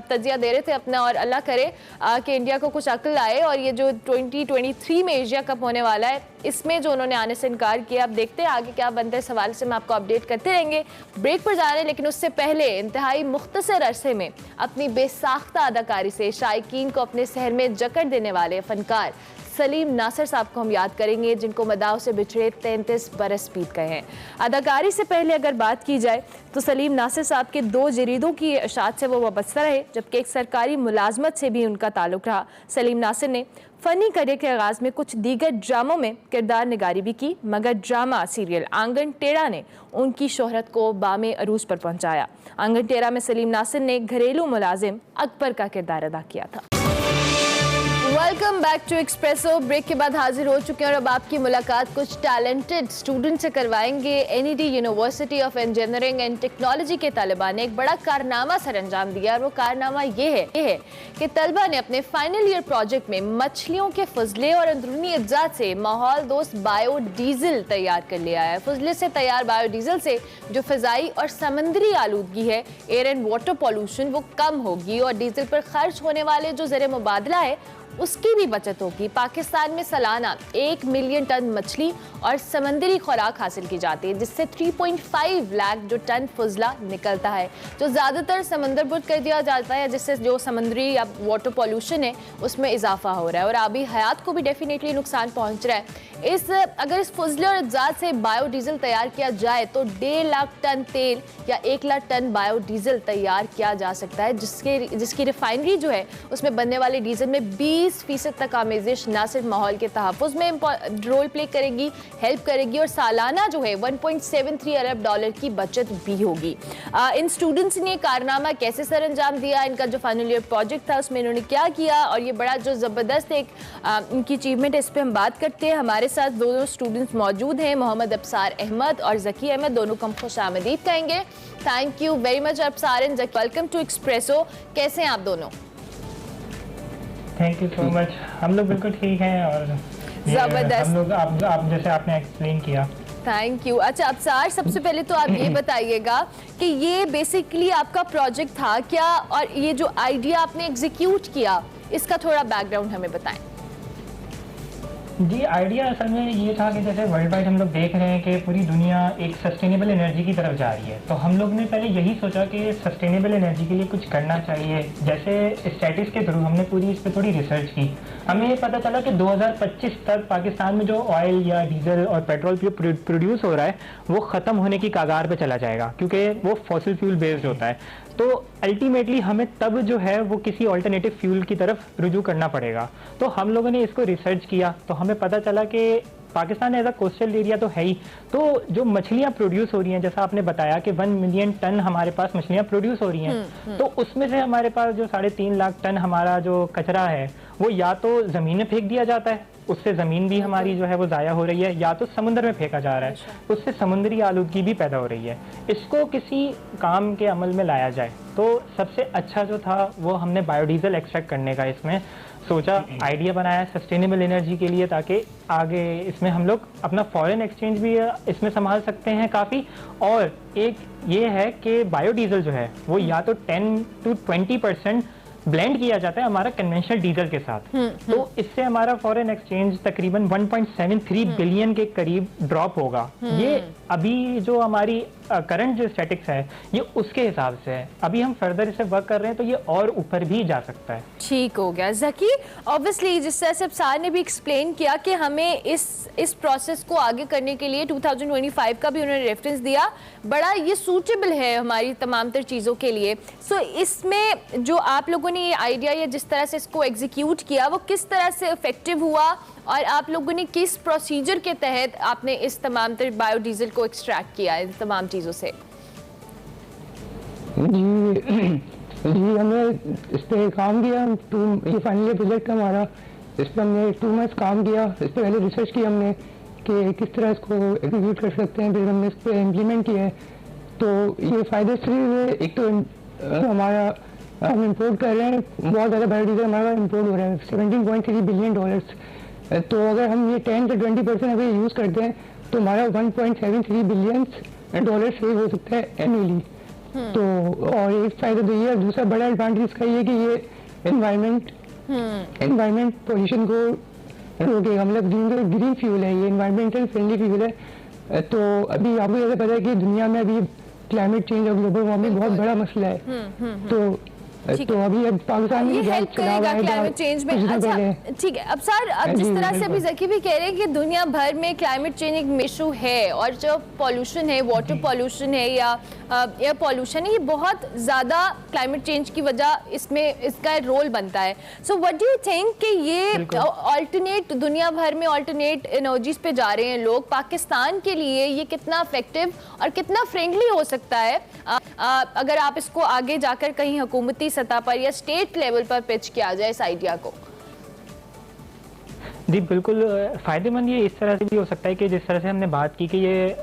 तजिया दे रहे थे अपना, और अल्लाह करे कि इंडिया को कुछ अक्ल आए और ये जो 2023 में एशिया कप होने वाला है इसमें जो उन्होंने आने से इनकार किया, अब देखते हैं आगे क्या बनते हैं। सवाल से मैं आपको अपडेट करते रहेंगे। ब्रेक पर जा रहे हैं, लेकिन उससे पहले इंतहाई मुख्तसर अरसे में अपनी बेसाख्ता अदाकारी से शायकीन को अपने शहर में जकड़ देने वाले फनकार सलीम नासिर साहब को हम याद करेंगे, जिनको मदाओं से बिछड़े 33 बरस बीत गए हैं। अदाकारी से पहले अगर बात की जाए तो सलीम नासिर साहब के 2 जरीदों की इशाअत से वो वाबस्ता रहे, जबकि एक सरकारी मुलाजमत से भी उनका ताल्लुक रहा। सलीम नासिर ने फ़नी करियर के आगाज़ में कुछ दीगर ड्रामों में किरदार निगारी भी की, मगर ड्रामा सीरियल आंगन टेढ़ा ने उनकी शोहरत को बामे अरूज पर पहुंचाया। आंगन टेढ़ा में सलीम नासिर ने घरेलू मुलाजिम अकबर का किरदार अदा किया था। Welcome back to Expresso. Break के बाद हाजिर हो चुके हैं और अब आपकी मुलाकात कुछ टैलेंटेड स्टूडेंट से करवाएंगे। NED university of engineering and technology के तालिबान ने एक बड़ा कारनामा सर अंजाम दिया, और वो कारनामा ये है कि तलबा ने अपने फाइनल ईयर प्रोजेक्ट में मछलियों के फजले और अंदरूनी अज्जात से माहौल दोस्त बायोडीजल तैयार कर लिया है। फजले से तैयार बायोडीजल से जो फ़िज़ाई और समंदरी आलूदगी है, एयर एंड वाटर पॉल्यूशन, वो कम होगी, और डीजल पर खर्च होने वाले जो ज़र मुबादला है उसकी भी बचत होगी। पाकिस्तान में सालाना 1 मिलियन टन मछली और समंदरी खुराक हासिल की जाती है, जिससे 3.5 लाख जो टन फजला निकलता है, जो ज़्यादातर समंदर बुर्द कर दिया जाता है, जिससे जो समंदरी या वाटर पॉल्यूशन है उसमें इजाफा हो रहा है और आबी हयात को भी डेफिनेटली नुकसान पहुँच रहा है। अगर इस फजले और अज्जात से बायोडीजल तैयार किया जाए तो 1.5 लाख टन तेल या 1 लाख टन बायोडीजल तैयार किया जा सकता है, जिसकी रिफाइनरी जो है उसमें बनने वाले डीजल में 20% तक आमेजिश ना सिर्फ माहौल के तहफ़्फ़ुज़ में रोल प्ले करेगी, हेल्प करेगी, और सालाना जो है 1.73 अरब डॉलर की बचत भी होगी। इन स्टूडेंट्स ने कारनामा कैसे सर अंजाम दिया, इनका जो फाइनल ईयर प्रोजेक्ट था उसमें इन्होंने क्या किया, और ये बड़ा जो ज़बरदस्त एक इनकी अचीवमेंट है, इस पर हम बात करते हैं। हमारे साथ दोनों स्टूडेंट्स मौजूद हैं, मोहम्मद अब्सार अहमद और ज़की अहमद, दोनों को हम खुशामदीद कहेंगे। Thank you very much Absar and Zaki, welcome to Expresso. कैसे हैं आप दोनों? Thank you so much. हम लोग बिल्कुल ठीक हैं, और जबरदस्त। हम लोग आप जैसे आपने एक्सप्लेन किया। Thank you. अच्छा अब्सार, सबसे पहले तो आप ये बताइएगा कि ये बेसिकली आपका प्रोजेक्ट था क्या, और ये जो आइडिया आपने एग्जीक्यूट किया इसका थोड़ा बैकग्राउंड हमें बताएं। जी, आइडिया असल में ये था कि जैसे वर्ल्ड वाइड हम लोग देख रहे हैं कि पूरी दुनिया एक सस्टेनेबल एनर्जी की तरफ जा रही है, तो हम लोग ने पहले यही सोचा कि सस्टेनेबल एनर्जी के लिए कुछ करना चाहिए। जैसे स्टैटिस के थ्रू हमने पूरी इस पर थोड़ी रिसर्च की। हमें ये पता चला कि 2025 तक पाकिस्तान में जो ऑयल या डीजल और पेट्रोल प्रोड्यूस हो रहा है वो ख़त्म होने की कगार पे चला जाएगा, क्योंकि वो फॉसिल फ्यूल बेस्ड होता है। तो अल्टीमेटली हमें तब जो है वो किसी ऑल्टरनेटिव फ्यूल की तरफ रुजू करना पड़ेगा। तो हम लोगों ने इसको रिसर्च किया, तो हमें पता चला कि Pakistan as a coastal area तो है ही, तो जो मछलियाँ प्रोड्यूस हो रही हैं, जैसा आपने बताया कि 1 मिलियन टन हमारे पास मछलियाँ प्रोड्यूस हो रही हैं, तो उसमें से हमारे पास जो 3.5 लाख टन हमारा जो कचरा है वो या तो ज़मीन में फेंक दिया जाता है, उससे ज़मीन भी हमारी जो है वो ज़ाया हो रही है, या तो समुद्र में फेंका जा रहा है, उससे समुद्री आलूदगी भी पैदा हो रही है। इसको किसी काम के अमल में लाया जाए तो सबसे अच्छा जो था वो हमने बायोडीजल एक्सट्रैक्ट करने का इसमें सोचा, आइडिया बनाया सस्टेनेबल एनर्जी के लिए, ताकि आगे इसमें हम लोग अपना फॉरेन एक्सचेंज भी इसमें संभाल सकते हैं काफ़ी। और एक ये है कि बायोडीजल जो है वो या तो 10 to 20% ब्लेंड किया जाता है हमारा कन्वेंशनल डीजल के साथ, तो इससे हमारा फॉरेन एक्सचेंज तकरीबन 1.73 बिलियन के करीब ड्रॉप होगा। ये अभी जो हमारी करंट जो स्टैटिक्स है ये उसके हिसाब से है, अभी हम फर्दर इसे वर्क कर रहे हैं तो ये और ऊपर भी जा सकता है। ठीक हो गया ज़की। ऑब्वियसली जिस तरह से सार ने भी एक्सप्लेन किया कि हमें इस प्रोसेस को आगे करने के लिए 2025 का भी उन्होंने रेफरेंस दिया, बड़ा ये सूटेबल है हमारी तमाम तर चीज़ों के लिए। सो इसमें जो आप लोगों ने ये आइडिया या जिस तरह से इसको एग्जीक्यूट किया वो किस तरह से इफेक्टिव हुआ, और आप लोगों ने किस प्रोसीजर के तहत आपने इस तमाम तर बायोडीजल को एक्सट्रैक्ट किया इन तमाम चीज़ों से? जी हमने इस पर काम किया, ये फाइनल ईयर प्रोजेक्ट हमारा, इस पर हमने 2 मंथ्स काम किया। इस पर पहले रिसर्च की हमने कि किस तरह इसको एग्जीक्यूट कर सकते हैं, फिर हमने इस पर इम्प्लीमेंट किया है। तो ये फ़ायदे से एक तो हमारा हम इंपोर्ट कर रहे हैं, बहुत ज़्यादा बायोडीजल हमारा इंपोर्ट हो रहा है, $17.3 बिलियन। तो अगर हम ये 10 से 20% अगर यूज़ करते हैं तो हमारा $1.73 बिलियन सेव हो सकता है एनुअली। तो और एक फ़ायदा तो ये है, दूसरा बड़ा एडवांटेज इसका ये कि ये एनवायरनमेंट पोल्यूशन को रोकेगा, मतलब ग्रीन फ्यूल है, ये एनवायरमेंटल फ्रेंडली फ्यूल है। तो अभी आपको जैसे पता है कि दुनिया में अभी क्लाइमेट चेंज और ग्लोबल वार्मिंग बहुत बड़ा मसला है। तो अभी अब पाकिस्तान में हेल्प करेगा क्लाइमेट चेंज में। अच्छा ठीक है। अब सर अब जिस तरह से अभी ज़की भी कह रहे हैं कि दुनिया भर में क्लाइमेट चेंज एक इशू है, और जो पॉल्यूशन है, वाटर पॉल्यूशन है या एयर पॉल्यूशन है, ये बहुत ज़्यादा क्लाइमेट चेंज की वजह इसमें इसका रोल बनता है। So what do you think कि ये ऑल्टरनेट दुनिया भर में ऑल्टरनेट एनर्जीज पे जा रहे हैं लोग, पाकिस्तान के लिए ये कितना इफेक्टिव और कितना फ्रेंडली हो सकता है अगर आप इसको आगे जाकर कहीं हुकूमती सतह पर या स्टेट लेवल पर पिच किया जाए इस आइडिया को? जी बिल्कुल, फ़ायदेमंद ये इस तरह से भी हो सकता है कि जिस तरह से हमने बात की कि ये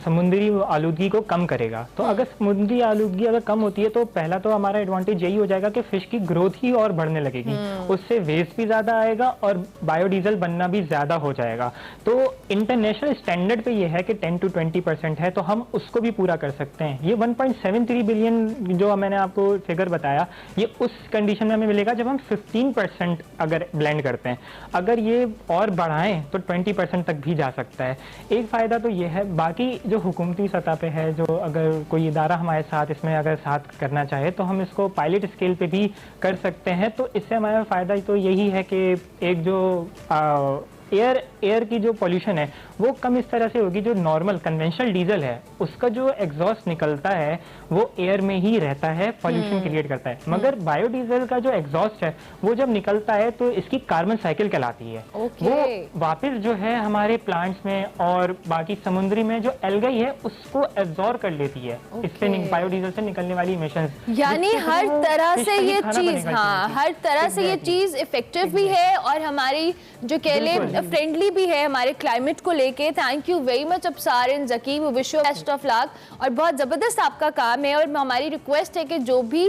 समुद्री आलूदगी को कम करेगा, तो अगर समुद्री आलूदगी अगर कम होती है तो पहला तो हमारा एडवांटेज यही हो जाएगा कि फ़िश की ग्रोथ ही और बढ़ने लगेगी, उससे वेस्ट भी ज़्यादा आएगा और बायोडीजल बनना भी ज़्यादा हो जाएगा। तो इंटरनेशनल स्टैंडर्ड पे ये है कि 10 to 20% है, तो हम उसको भी पूरा कर सकते हैं। ये 1.73 बिलियन जो मैंने आपको फिगर बताया, ये उस कंडीशन में हमें मिलेगा जब हम 15% अगर ब्लेंड करते हैं। अगर ये और बढ़ाएं तो 20% तक भी जा सकता है। एक फ़ायदा तो ये है, बाकी जो हुकूमती सतह पे है, जो अगर कोई इदारा हमारे साथ इसमें अगर साथ करना चाहे तो हम इसको पायलट स्केल पे भी कर सकते हैं। तो इससे हमारा फ़ायदा तो यही है कि एक जो एयर की जो पोल्यूशन है वो कम इस तरह से होगी। जो नॉर्मल कन्वेंशनल डीजल है उसका जो एग्जॉस्ट निकलता है वो एयर में ही रहता है, पोल्यूशन क्रिएट करता है, मगर बायोडीजल का जो एग्जॉस्ट है वो जब निकलता है तो इसकी कार्बन साइकिल कहलाती है। वो वापस जो है हमारे प्लांट्स में और बाकी समुद्री में जो एल्गाई है उसको एब्जॉर्ब कर लेती है, इससे बायोडीजल से निकलने वाली इमिशंस। यानी हर तरह से ये चीज, हाँ हर तरह से ये चीज इफेक्टिव भी है और हमारी जो कह ले फ्रेंडली भी है हमारे क्लाइमेट को लेके। Thank you very much Absar and Zaki, wish you best of luck. और बहुत ज़बरदस्त आपका काम है और हमारी रिक्वेस्ट है कि जो भी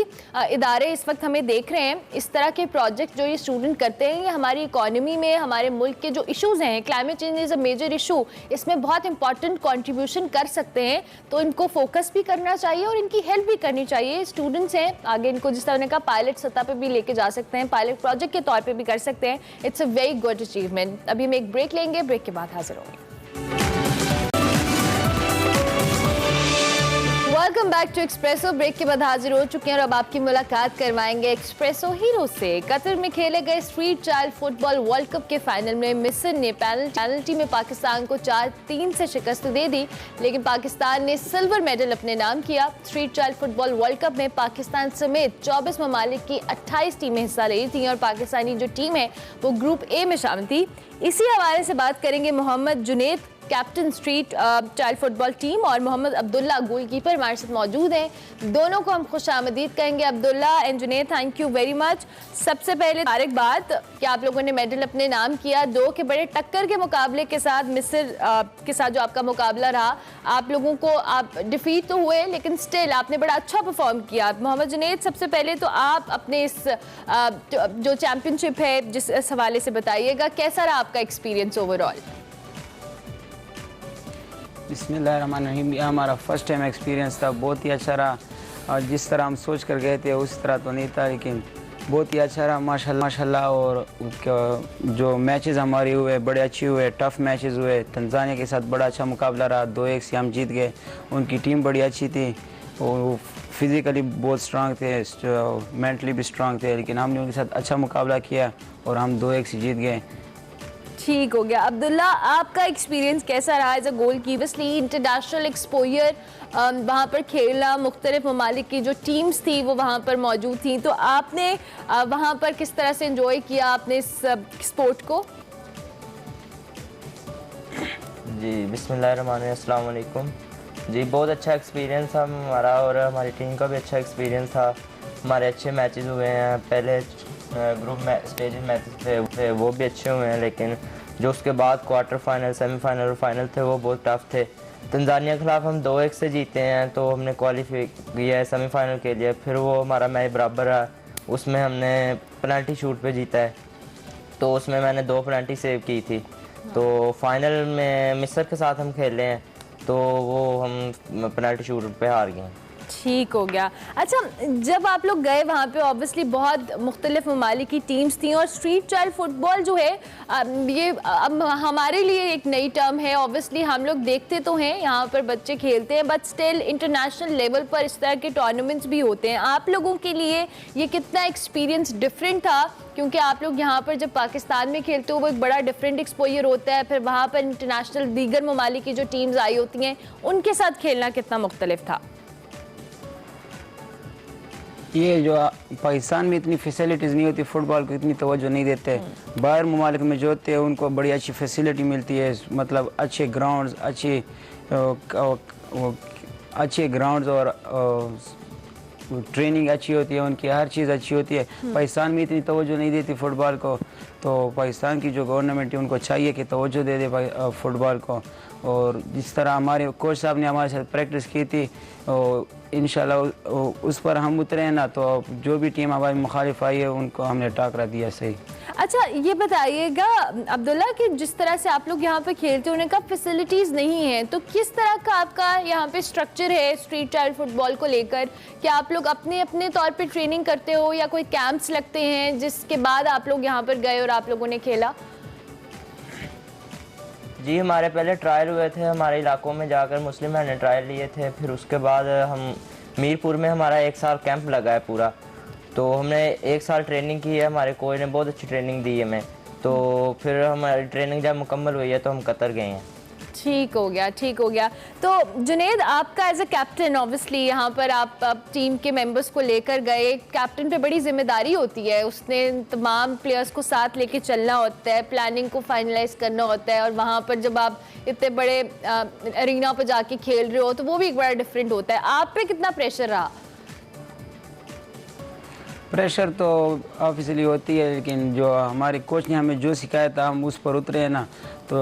इदारे इस वक्त हमें देख रहे हैं, इस तरह के प्रोजेक्ट जो ये स्टूडेंट करते हैं, ये हमारी इकॉनमी में हमारे मुल्क के जो इशूज़ हैं, climate change is a major issue, इसमें बहुत इंपॉर्टेंट कॉन्ट्रीब्यूशन कर सकते हैं। तो इनको फोकस भी करना चाहिए और इनकी हेल्प भी करनी चाहिए। स्टूडेंट्स हैं, आगे इनको जिस तरह का पायलट सतह पर भी लेके जा सकते हैं, पायलट प्रोजेक्ट के तौर पर भी कर सकते हैं। It's a very good achievement. अभी हम एक ब्रेक लेंगे, ब्रेक के बाद हाजिर होंगे। Welcome back to Expresso. Break के बाद हाजिर हो चुके हैं और अब आपकी मुलाकात करवाएंगे एक्सप्रेसो हीरो से। कतर में खेले गए street child football world cup के फाइनल में मिस्र ने पेनल्टी में पाकिस्तान को 4-3 से शिकस्त दे दी, लेकिन पाकिस्तान ने सिल्वर मेडल अपने नाम किया। Street child football world cup में पाकिस्तान समेत 24 ममालिक की 28 टीमें हिस्सा रही थी और पाकिस्तानी जो टीम है वो ग्रुप ए में शामिल थी। इसी हवाले से बात करेंगे Mohammad Junaid, captain street child football team, और मोहम्मद अब्दुल्ला, गोलकीपर, हमारे साथ मौजूद हैं। दोनों को हम खुशामदीद कहेंगे। Abdullah and Junaid, thank you very much. सबसे पहले मुबारकबाद कि आप लोगों ने मेडल अपने नाम किया। 2 के बड़े टक्कर के मुकाबले के साथ मिस्र के साथ जो आपका मुकाबला रहा, आप लोगों को आप डिफीट तो हुए लेकिन स्टिल आपने बड़ा अच्छा परफॉर्म किया। मोहम्मद जुनैद, सबसे पहले तो आप अपने इस जो चैम्पियनशिप है जिस हवाले से बताइएगा, कैसा रहा आपका एक्सपीरियंस ओवरऑल? बिस्मिल्लाहिर्रहमानिर्रहीम। ये हमारा फर्स्ट टाइम एक्सपीरियंस था, बहुत ही अच्छा रहा और जिस तरह हम सोच कर गए थे उस तरह तो नहीं था, लेकिन बहुत ही अच्छा रहा माशाल्लाह। और जो मैचेस हमारे हुए बड़े अच्छे हुए, टफ़ मैचेस हुए। तंजानिया के साथ बड़ा अच्छा मुकाबला रहा, 2-1 से हम जीत गए। उनकी टीम बड़ी अच्छी थी, वो फिज़िकली बहुत स्ट्रांग थे, मेंटली भी स्ट्रांग थे, लेकिन हमने उनके साथ अच्छा मुकाबला किया और हम 2-1 से जीत गए। ठीक हो गया। अब्दुल्ला, आपका एक्सपीरियंस कैसा रहा as a goalkeeper? International exposure, वहाँ पर खेलना, मुख्तलिफ ममालिक की जो टीम्स थी वो वहाँ पर मौजूद थी, तो आपने वहाँ पर किस तरह से एंजॉय किया आपने इस स्पोर्ट को? जी बिस्मिल्लाहिर्रहमानिर्रहीम, अस्सलाम वालेकुम। जी बहुत अच्छा एक्सपीरियंस था हमारा और हमारी टीम का भी अच्छा एक्सपीरियंस था। हमारे अच्छे मैचेस हुए हैं, पहले ग्रुप में स्टेज मैचेस थे वो भी अच्छे हुए हैं, लेकिन जो उसके बाद क्वार्टर फाइनल, सेमीफाइनल और फाइनल थे वो बहुत टफ थे। तंजानिया के खिलाफ हम 2-1 से जीते हैं, तो हमने क्वालिफाई किया है सेमीफाइनल के लिए। फिर वो हमारा मैच बराबर रहा, उसमें हमने पेनल्टी शूट पे जीता है, तो उसमें मैंने 2 पेनल्टी सेव की थी। तो फाइनल में मिस्र के साथ हम खेले हैं, तो वो हम पेनल्टी शूट पे हार गए। ठीक हो गया। अच्छा, जब आप लोग गए वहाँ पे ऑब्वियसली बहुत मुख्तलिफ ममालिक की टीम्स थी और स्ट्रीट चाइल्ड फुटबॉल जो है ये अब हमारे लिए एक नई टर्म है। ऑब्वियसली हम लोग देखते तो हैं यहाँ पर बच्चे खेलते हैं, बट स्टिल इंटरनेशनल लेवल पर इस तरह के टूर्नामेंट्स भी होते हैं। आप लोगों के लिए ये कितना एक्सपीरियंस डिफरेंट था? क्योंकि आप लोग यहाँ पर जब पाकिस्तान में खेलते हो वो एक बड़ा डिफरेंट एक्सपोजर होता है, फिर वहाँ पर इंटरनेशनल दीगर ममालिक की जो टीम्स आई होती हैं उनके साथ खेलना कितना मुख्तलिफ था? ये जो पाकिस्तान में इतनी फैसिलिटीज़ नहीं होती, फुटबॉल को इतनी तवज्जो नहीं देते। बाहर ममालिक में जो होते हैं उनको बड़ी अच्छी फैसिलिटी मिलती है, मतलब अच्छे ग्राउंड्स, अच्छे ग्राउंड्स और ट्रेनिंग अच्छी होती है, उनकी हर चीज़ अच्छी होती है। पाकिस्तान में इतनी तवज्जो नहीं देती फुटबॉल को, तो पाकिस्तान की जो गवर्नमेंट है उनको चाहिए कि तवज्जो दे दे फुटबॉल को। और जिस तरह हमारे कोच साहब ने हमारे साथ प्रैक्टिस की थी, इंशाल्लाह उस पर हम उतरे हैं ना, तो जो भी टीम हमारी मुखालिफ आई है उनको हमने टाकरा दिया सही। अच्छा, ये बताइएगा अब्दुल्ला कि जिस तरह से आप लोग यहाँ पे खेलते हो, उन्हें कब फैसिलिटीज़ नहीं है, तो किस तरह का आपका यहाँ पे स्ट्रक्चर है स्ट्रीट चाइल्ड फुटबॉल को लेकर? कि आप लोग अपने अपने तौर पे ट्रेनिंग करते हो या कोई कैंप्स लगते हैं जिसके बाद आप लोग यहाँ पर गए और आप लोगों ने खेला? जी हमारे पहले ट्रायल हुए थे, हमारे इलाकों में जाकर मुस्लिम ने ट्रायल लिए थे। फिर उसके बाद हम मीरपुर में हमारा 1 साल कैंप लगा है पूरा, तो हमने 1 साल ट्रेनिंग की है। हमारे कोच ने बहुत अच्छी ट्रेनिंग दी है हमें, तो फिर हमारी ट्रेनिंग जब मुकम्मल हुई है तो हम कतर गए हैं। ठीक हो गया, ठीक हो गया। तो जुनैद, आपका एज अ कैप्टन ऑब्वियसली यहाँ पर आप टीम के मेंबर्स को लेकर गए, कैप्टन पे बड़ी जिम्मेदारी होती है, उसने तमाम प्लेयर्स को साथ लेके चलना होता है, प्लानिंग को फाइनलाइज करना होता है, और वहाँ पर जब आप इतने बड़े अरीना पर जाके खेल रहे हो तो वो भी एक बड़ा डिफरेंट होता है। आप पे कितना प्रेशर रहा? प्रेशर तो ऑफिशियली होती है, लेकिन जो हमारे कोच ने हमें जो सिखाया था हम उस पर उतरे हैं ना। तो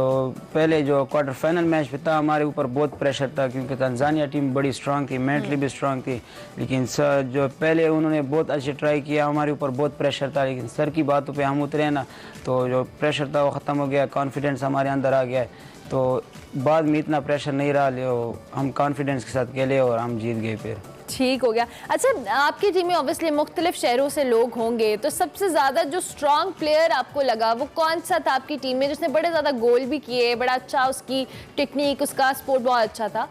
पहले जो क्वार्टर फाइनल मैच पे था हमारे ऊपर बहुत प्रेशर था, क्योंकि तंजानिया टीम बड़ी स्ट्रांग थी, मेंटली भी स्ट्रांग थी, लेकिन सर जो पहले उन्होंने बहुत अच्छे ट्राई किया, हमारे ऊपर बहुत प्रेशर था, लेकिन सर की बातों पे हम उतरे हैं ना, तो जो प्रेशर था वो ख़त्म हो गया, कॉन्फिडेंस हमारे अंदर आ गया। तो बाद में इतना प्रेशर नहीं रहा, हम कॉन्फिडेंस के साथ खेले और हम जीत गए फिर। ठीक हो गया। अच्छा, आपकी टीम में ऑब्वियसली मुख्तलिफ शहरों से लोग होंगे, तो सबसे ज़्यादा जो स्ट्रॉन्ग प्लेयर आपको लगा वो कौन सा था आपकी टीम में, जिसने बड़े ज़्यादा गोल भी किए, बड़ा अच्छा उसकी टेक्निक, उसका स्पोर्ट बहुत अच्छा था?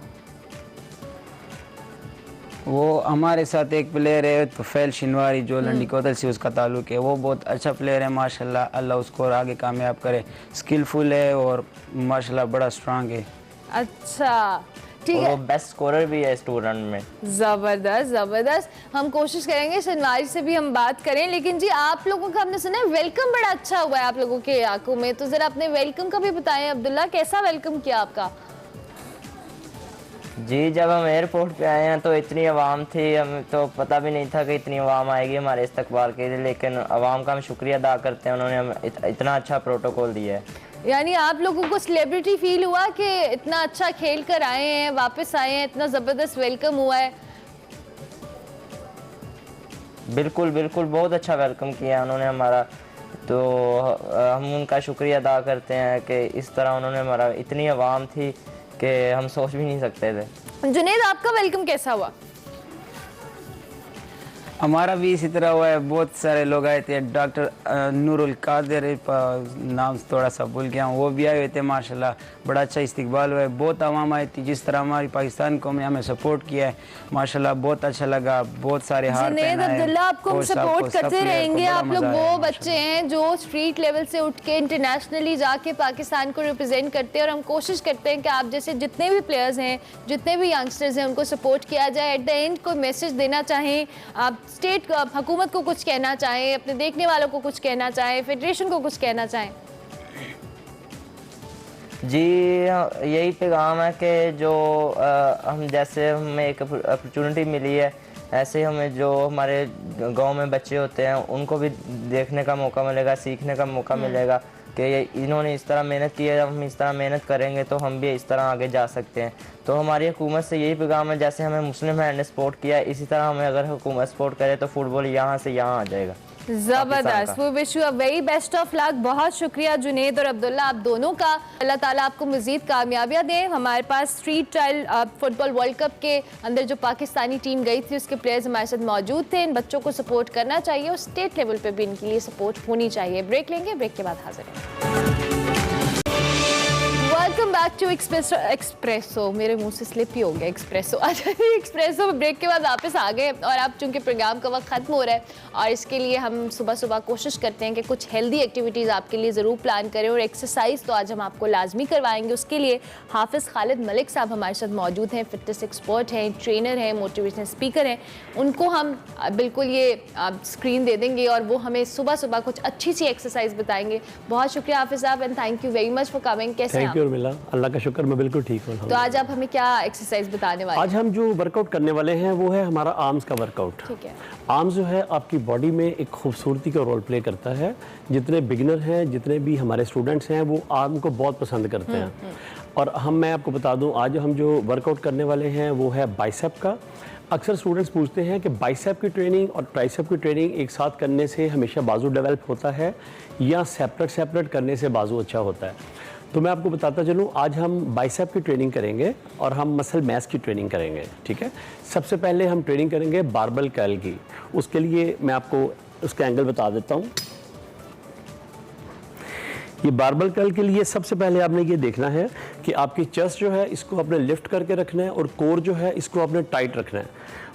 वो हमारे साथ एक प्लेयर है तो फैल शिनवारी जो लंडी कोतल से उसका ताल्लुक है, वो बहुत अच्छा प्लेयर है माशाल्लाह, अल्लाह उसको और आगे कामयाब करे, स्किलफुल है और माशाल्लाह बड़ा स्ट्रांग है। अच्छा ठीक और है, वो बेस्ट स्कोरर भी है इस टूर्नामेंट में। जबरदस्त जबरदस्त। हम कोशिश करेंगे शनिवार से भी हम बात करें, लेकिन जी आप लोगों का हमने सुना है वेलकम बड़ा अच्छा हुआ है आप लोगों के इलाकों में, तो जरा अपने वेलकम का भी बताएं अब्दुल्ला, कैसा वेलकम किया आपका? जी जब हम एयरपोर्ट पे आए हैं तो इतनी आवाम थी, हमें तो पता भी नहीं था कि इतनी आवाम आएगी हमारे इस्तकबाल के लिए, लेकिन आवाम का हम शुक्रिया अदा करते हैं, उन्होंने हमें इतना अच्छा प्रोटोकॉल दिया है। यानी आप लोगों को सेलिब्रिटी फील हुआ कि इतना अच्छा खेल कर आए हैं, वापस आए हैं, इतना ज़बरदस्त वेलकम हुआ है? बिल्कुल बिल्कुल, बहुत अच्छा वेलकम किया उन्होंने हमारा, तो हम उनका शुक्रिया अदा करते हैं कि इस तरह उन्होंने हमारा, इतनी आवाम थी कि हम सोच भी नहीं सकते थे। जुनेद आपका वेलकम कैसा हुआ? हमारा भी इसी तरह हुआ है, बहुत सारे लोग आए थे, डॉक्टर नूरुल कादिर नाम थोड़ा सा भूल गया हूँ, वो भी आए हुए थे माशाल्लाह, बड़ा अच्छा इस्तकबाल हुआ है, बहुत आवाम आई थी, जिस तरह हमारी पाकिस्तान कौम ने हमें सपोर्ट किया है माशाल्लाह बहुत अच्छा लगा, बहुत सारे हार जुनेद अब्दुल्ला आपको हम सपोर्ट करते रहेंगे, आप लोग वो बच्चे हैं जो स्ट्रीट लेवल से उठ के इंटरनेशनली जाके पाकिस्तान को रिप्रेजेंट करते हैं, और हम कोशिश करते हैं कि आप जैसे जितने भी प्लेयर्स हैं, जितने भी यंगस्टर्स हैं, उनको सपोर्ट किया जाए। एट द एंड कोई मैसेज देना चाहें आप, स्टेट हुकूमत को कुछ कहना चाहें, अपने देखने वालों को कुछ कहना चाहें, फेडरेशन को कुछ कहना चाहें? जी यही पैगाम है कि जो हम जैसे हमें एक अपॉर्चुनिटी मिली है, ऐसे हमें जो हमारे गांव में बच्चे होते हैं उनको भी देखने का मौका मिलेगा, सीखने का मौका मिलेगा कि इन्होंने इस तरह मेहनत की है, जब हम इस तरह मेहनत करेंगे तो हम भी इस तरह आगे जा सकते हैं। तो हमारी हुकूमत से यही पैगाम है, जैसे हमें मुस्लिम हैंड ने सपोर्ट किया है, इसी तरह हमें अगर हुकूमत सपोर्ट करे तो फुटबॉल यहाँ से यहाँ आ जाएगा। जबरदस्त, we wish you a very best of luck. बहुत शुक्रिया जुनेद और अब्दुल्ला आप दोनों का, अल्लाह ताला आपको मजीद कामयाबियाँ दें। हमारे पास street trial football world cup के अंदर जो पाकिस्तानी टीम गई थी उसके प्लेयर्स हमारे साथ मौजूद थे। इन बच्चों को सपोर्ट करना चाहिए और स्टेट लेवल पे भी इनके लिए सपोर्ट होनी चाहिए। ब्रेक लेंगे, ब्रेक के बाद हाजिर हैं। वेलकम बैक टू एक्सप्रेसो, मेरे मुंह से स्लिप ही हो गया एक्सप्रेसो। अच्छा एक्सप्रेसो ब्रेक के बाद वापस आ गए, और अब चूंकि प्रोग्राम का वक्त ख़त्म हो रहा है और इसके लिए हम सुबह सुबह कोशिश करते हैं कि कुछ हेल्दी एक्टिविटीज़ आपके लिए ज़रूर प्लान करें, और एक्सरसाइज तो आज हम आपको लाजमी करवाएंगे। उसके लिए हाफिज़ खालिद मलिक साहब हमारे साथ मौजूद हैं, फिटनेस एक्सपर्ट हैं, ट्रेनर हैं, मोटिवेशनल स्पीकर हैं। उनको हम बिल्कुल ये स्क्रीन दे देंगे और वो हमें सुबह सुबह कुछ अच्छी सी एक्सरसाइज बताएंगे। बहुत शुक्रिया हाफिज़ साहब, and thank you very much for coming. कैसे हैं आप? अल्लाह का शुक्र, मैं बिल्कुल ठीक हूँ। तो आज आप हमें क्या एक्सरसाइज बताने वाले हैं? आज हम जो वर्कआउट करने वाले हैं वो है हमारा आर्म्स का वर्कआउट। ठीक है। आर्म्स जो है आपकी बॉडी में एक खूबसूरती का रोल प्ले करता है। जितने बिगिनर हैं, जितने भी हमारे स्टूडेंट्स हैं, वो आर्म को बहुत पसंद करते हैं। और मैं आपको बता दूं, आज हम जो वर्कआउट करने वाले हैं वो है बाइसेप का। अक्सर स्टूडेंट्स पूछते हैं कि बाइसेप की ट्रेनिंग और ट्राइसेप की ट्रेनिंग एक साथ करने से हमेशा बाजू डेवलप होता है या सेपरेट करने से बाजू अच्छा होता है। तो मैं आपको बताता चलूँ, आज हम बाइसेप की ट्रेनिंग करेंगे और हम मसल मैस की ट्रेनिंग करेंगे। ठीक है, सबसे पहले हम ट्रेनिंग करेंगे बारबल कर्ल की। उसके लिए मैं आपको उसका एंगल बता देता हूँ। ये बारबल कर्ल के लिए सबसे पहले आपने ये देखना है कि आपकी चेस्ट जो है इसको आपने लिफ्ट करके रखना है, और कोर जो है इसको आपने टाइट रखना है,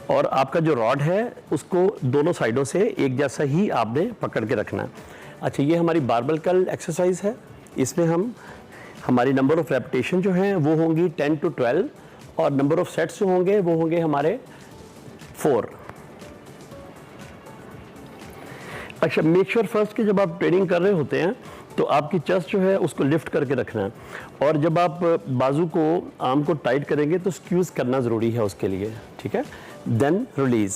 और आपका जो रॉड है उसको दोनों साइडों से एक जैसा ही आपने पकड़ के रखना है। अच्छा, ये हमारी बारबल कर्ल एक्सरसाइज है। इसमें हमारी नंबर ऑफ रेपिटेशन जो हैं वो होंगी 10 to 12, और नंबर ऑफ सेट्स जो होंगे वो होंगे हमारे 4। अच्छा, मेक श्योर फर्स्ट कि जब आप ट्रेनिंग कर रहे होते हैं तो आपकी चेस्ट जो है उसको लिफ्ट करके रखना है, और जब आप बाजू को, आर्म को टाइट करेंगे तो स्क्यूज करना ज़रूरी है उसके लिए। ठीक है, देन रिलीज।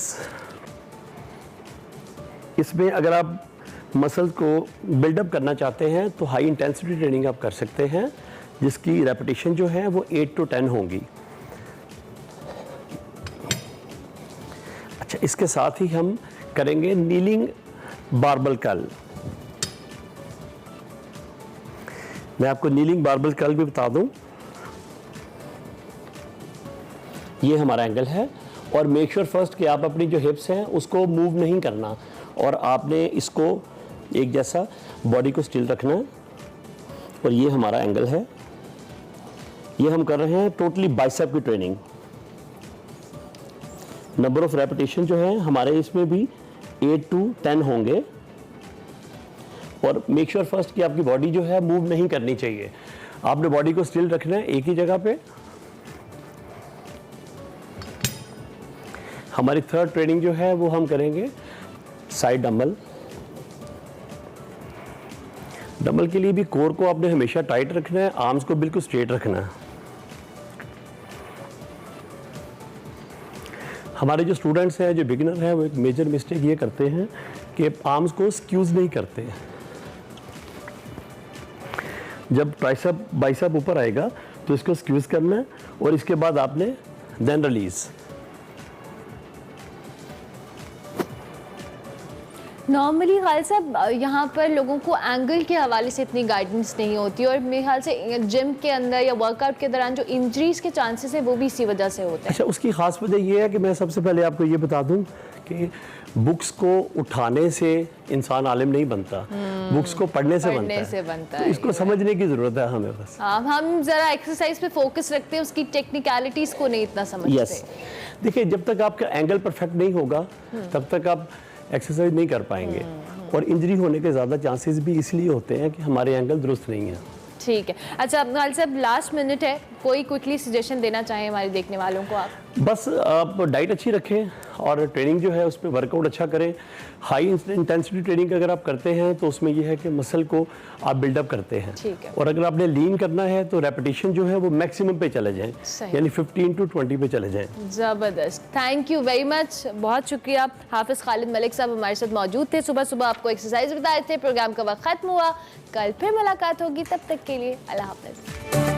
इसमें अगर आप मसल को बिल्डअप करना चाहते हैं तो हाई इंटेंसिटी ट्रेनिंग आप कर सकते हैं, जिसकी रेपिटेशन जो है वो 8 to 10 होंगी। अच्छा, इसके साथ ही हम करेंगे नीलिंग बारबल कर्ल। मैं आपको नीलिंग बारबल कर्ल भी बता दूं। ये हमारा एंगल है, और मेक श्योर फर्स्ट कि आप अपनी जो हिप्स हैं उसको मूव नहीं करना, और आपने इसको एक जैसा बॉडी को स्टिल रखना है। और ये हमारा एंगल है। ये हम कर रहे हैं टोटली बाइसेप की ट्रेनिंग। नंबर ऑफ रेपिटेशन जो है हमारे इसमें भी 8 to 10 होंगे। और मेक श्योर फर्स्ट कि आपकी बॉडी जो है मूव नहीं करनी चाहिए, आपने बॉडी को स्टिल रखना है एक ही जगह पे। हमारी थर्ड ट्रेनिंग जो है वो हम करेंगे साइड डंबल। डंबल के लिए भी कोर को आपने हमेशा टाइट रखना है, आर्म्स को बिल्कुल स्ट्रेट रखना है। हमारे जो स्टूडेंट्स हैं, जो बिगिनर हैं, वो एक मेजर मिस्टेक ये करते हैं कि आर्म्स को स्क्यूज नहीं करते। जब ट्राइसेप बाइसेप ऊपर आएगा तो इसको स्क्यूज करना है और इसके बाद आपने देन रिलीज। नॉर्मली खालिद साहब यहाँ पर लोगों को एंगल के हवाले से इतनी गाइडेंस नहीं होती और मेरे ख्याल से जिम के अंदर या वर्कआउट के दौरान जो इंजरीज के चांसेस है वो भी इसी वजह से होते हैं। अच्छा, उसकी खास वजह ये है कि मैं सबसे पहले आपको ये बता दूं कि बुक्स को उठाने से इंसान आलिम नहीं बनता, बुक्स को पढ़ने से बनता है। तो इसको समझने की जरूरत है हमें बस। हम जरा एक्सरसाइज पे फोकस रखते हैं, उसकी टेक्निकलिटीज को नहीं इतना समझते। यस, देखिए जब तक आपका एंगल परफेक्ट नहीं होगा तब तक आप एक्सरसाइज नहीं कर पाएंगे और इंजरी होने के ज़्यादा चांसेस भी इसलिए होते हैं कि हमारे एंगल दुरुस्त नहीं है। ठीक है। अच्छा खालिद साहब, लास्ट मिनट है, कोई क्विकली सजेशन देना चाहें हमारे देखने वालों को आप? बस आप डाइट अच्छी रखें और ट्रेनिंग जो है उसमें वर्कआउट अच्छा करें। हाई इंटेंसिटी ट्रेनिंग अगर आप करते हैं तो उसमें यह है कि मसल को आप बिल्डअप करते हैं। ठीक है। और अगर आपने लीन करना है तो रेपिटेशन जो है वो मैक्सिमम पे चले जाएं, यानी 15 to 20 पे चले जाएं। ज़बरदस्त, थैंक यू वेरी मच, बहुत शुक्रिया। हाफिज़ खालिद मलिक साहब हमारे साथ मौजूद थे, सुबह सुबह आपको एक्सरसाइज बताए थे। प्रोग्राम का वक्त ख़त्म हुआ, कल फिर मुलाकात होगी, तब तक के लिए अल्लाह हाफ़िज़।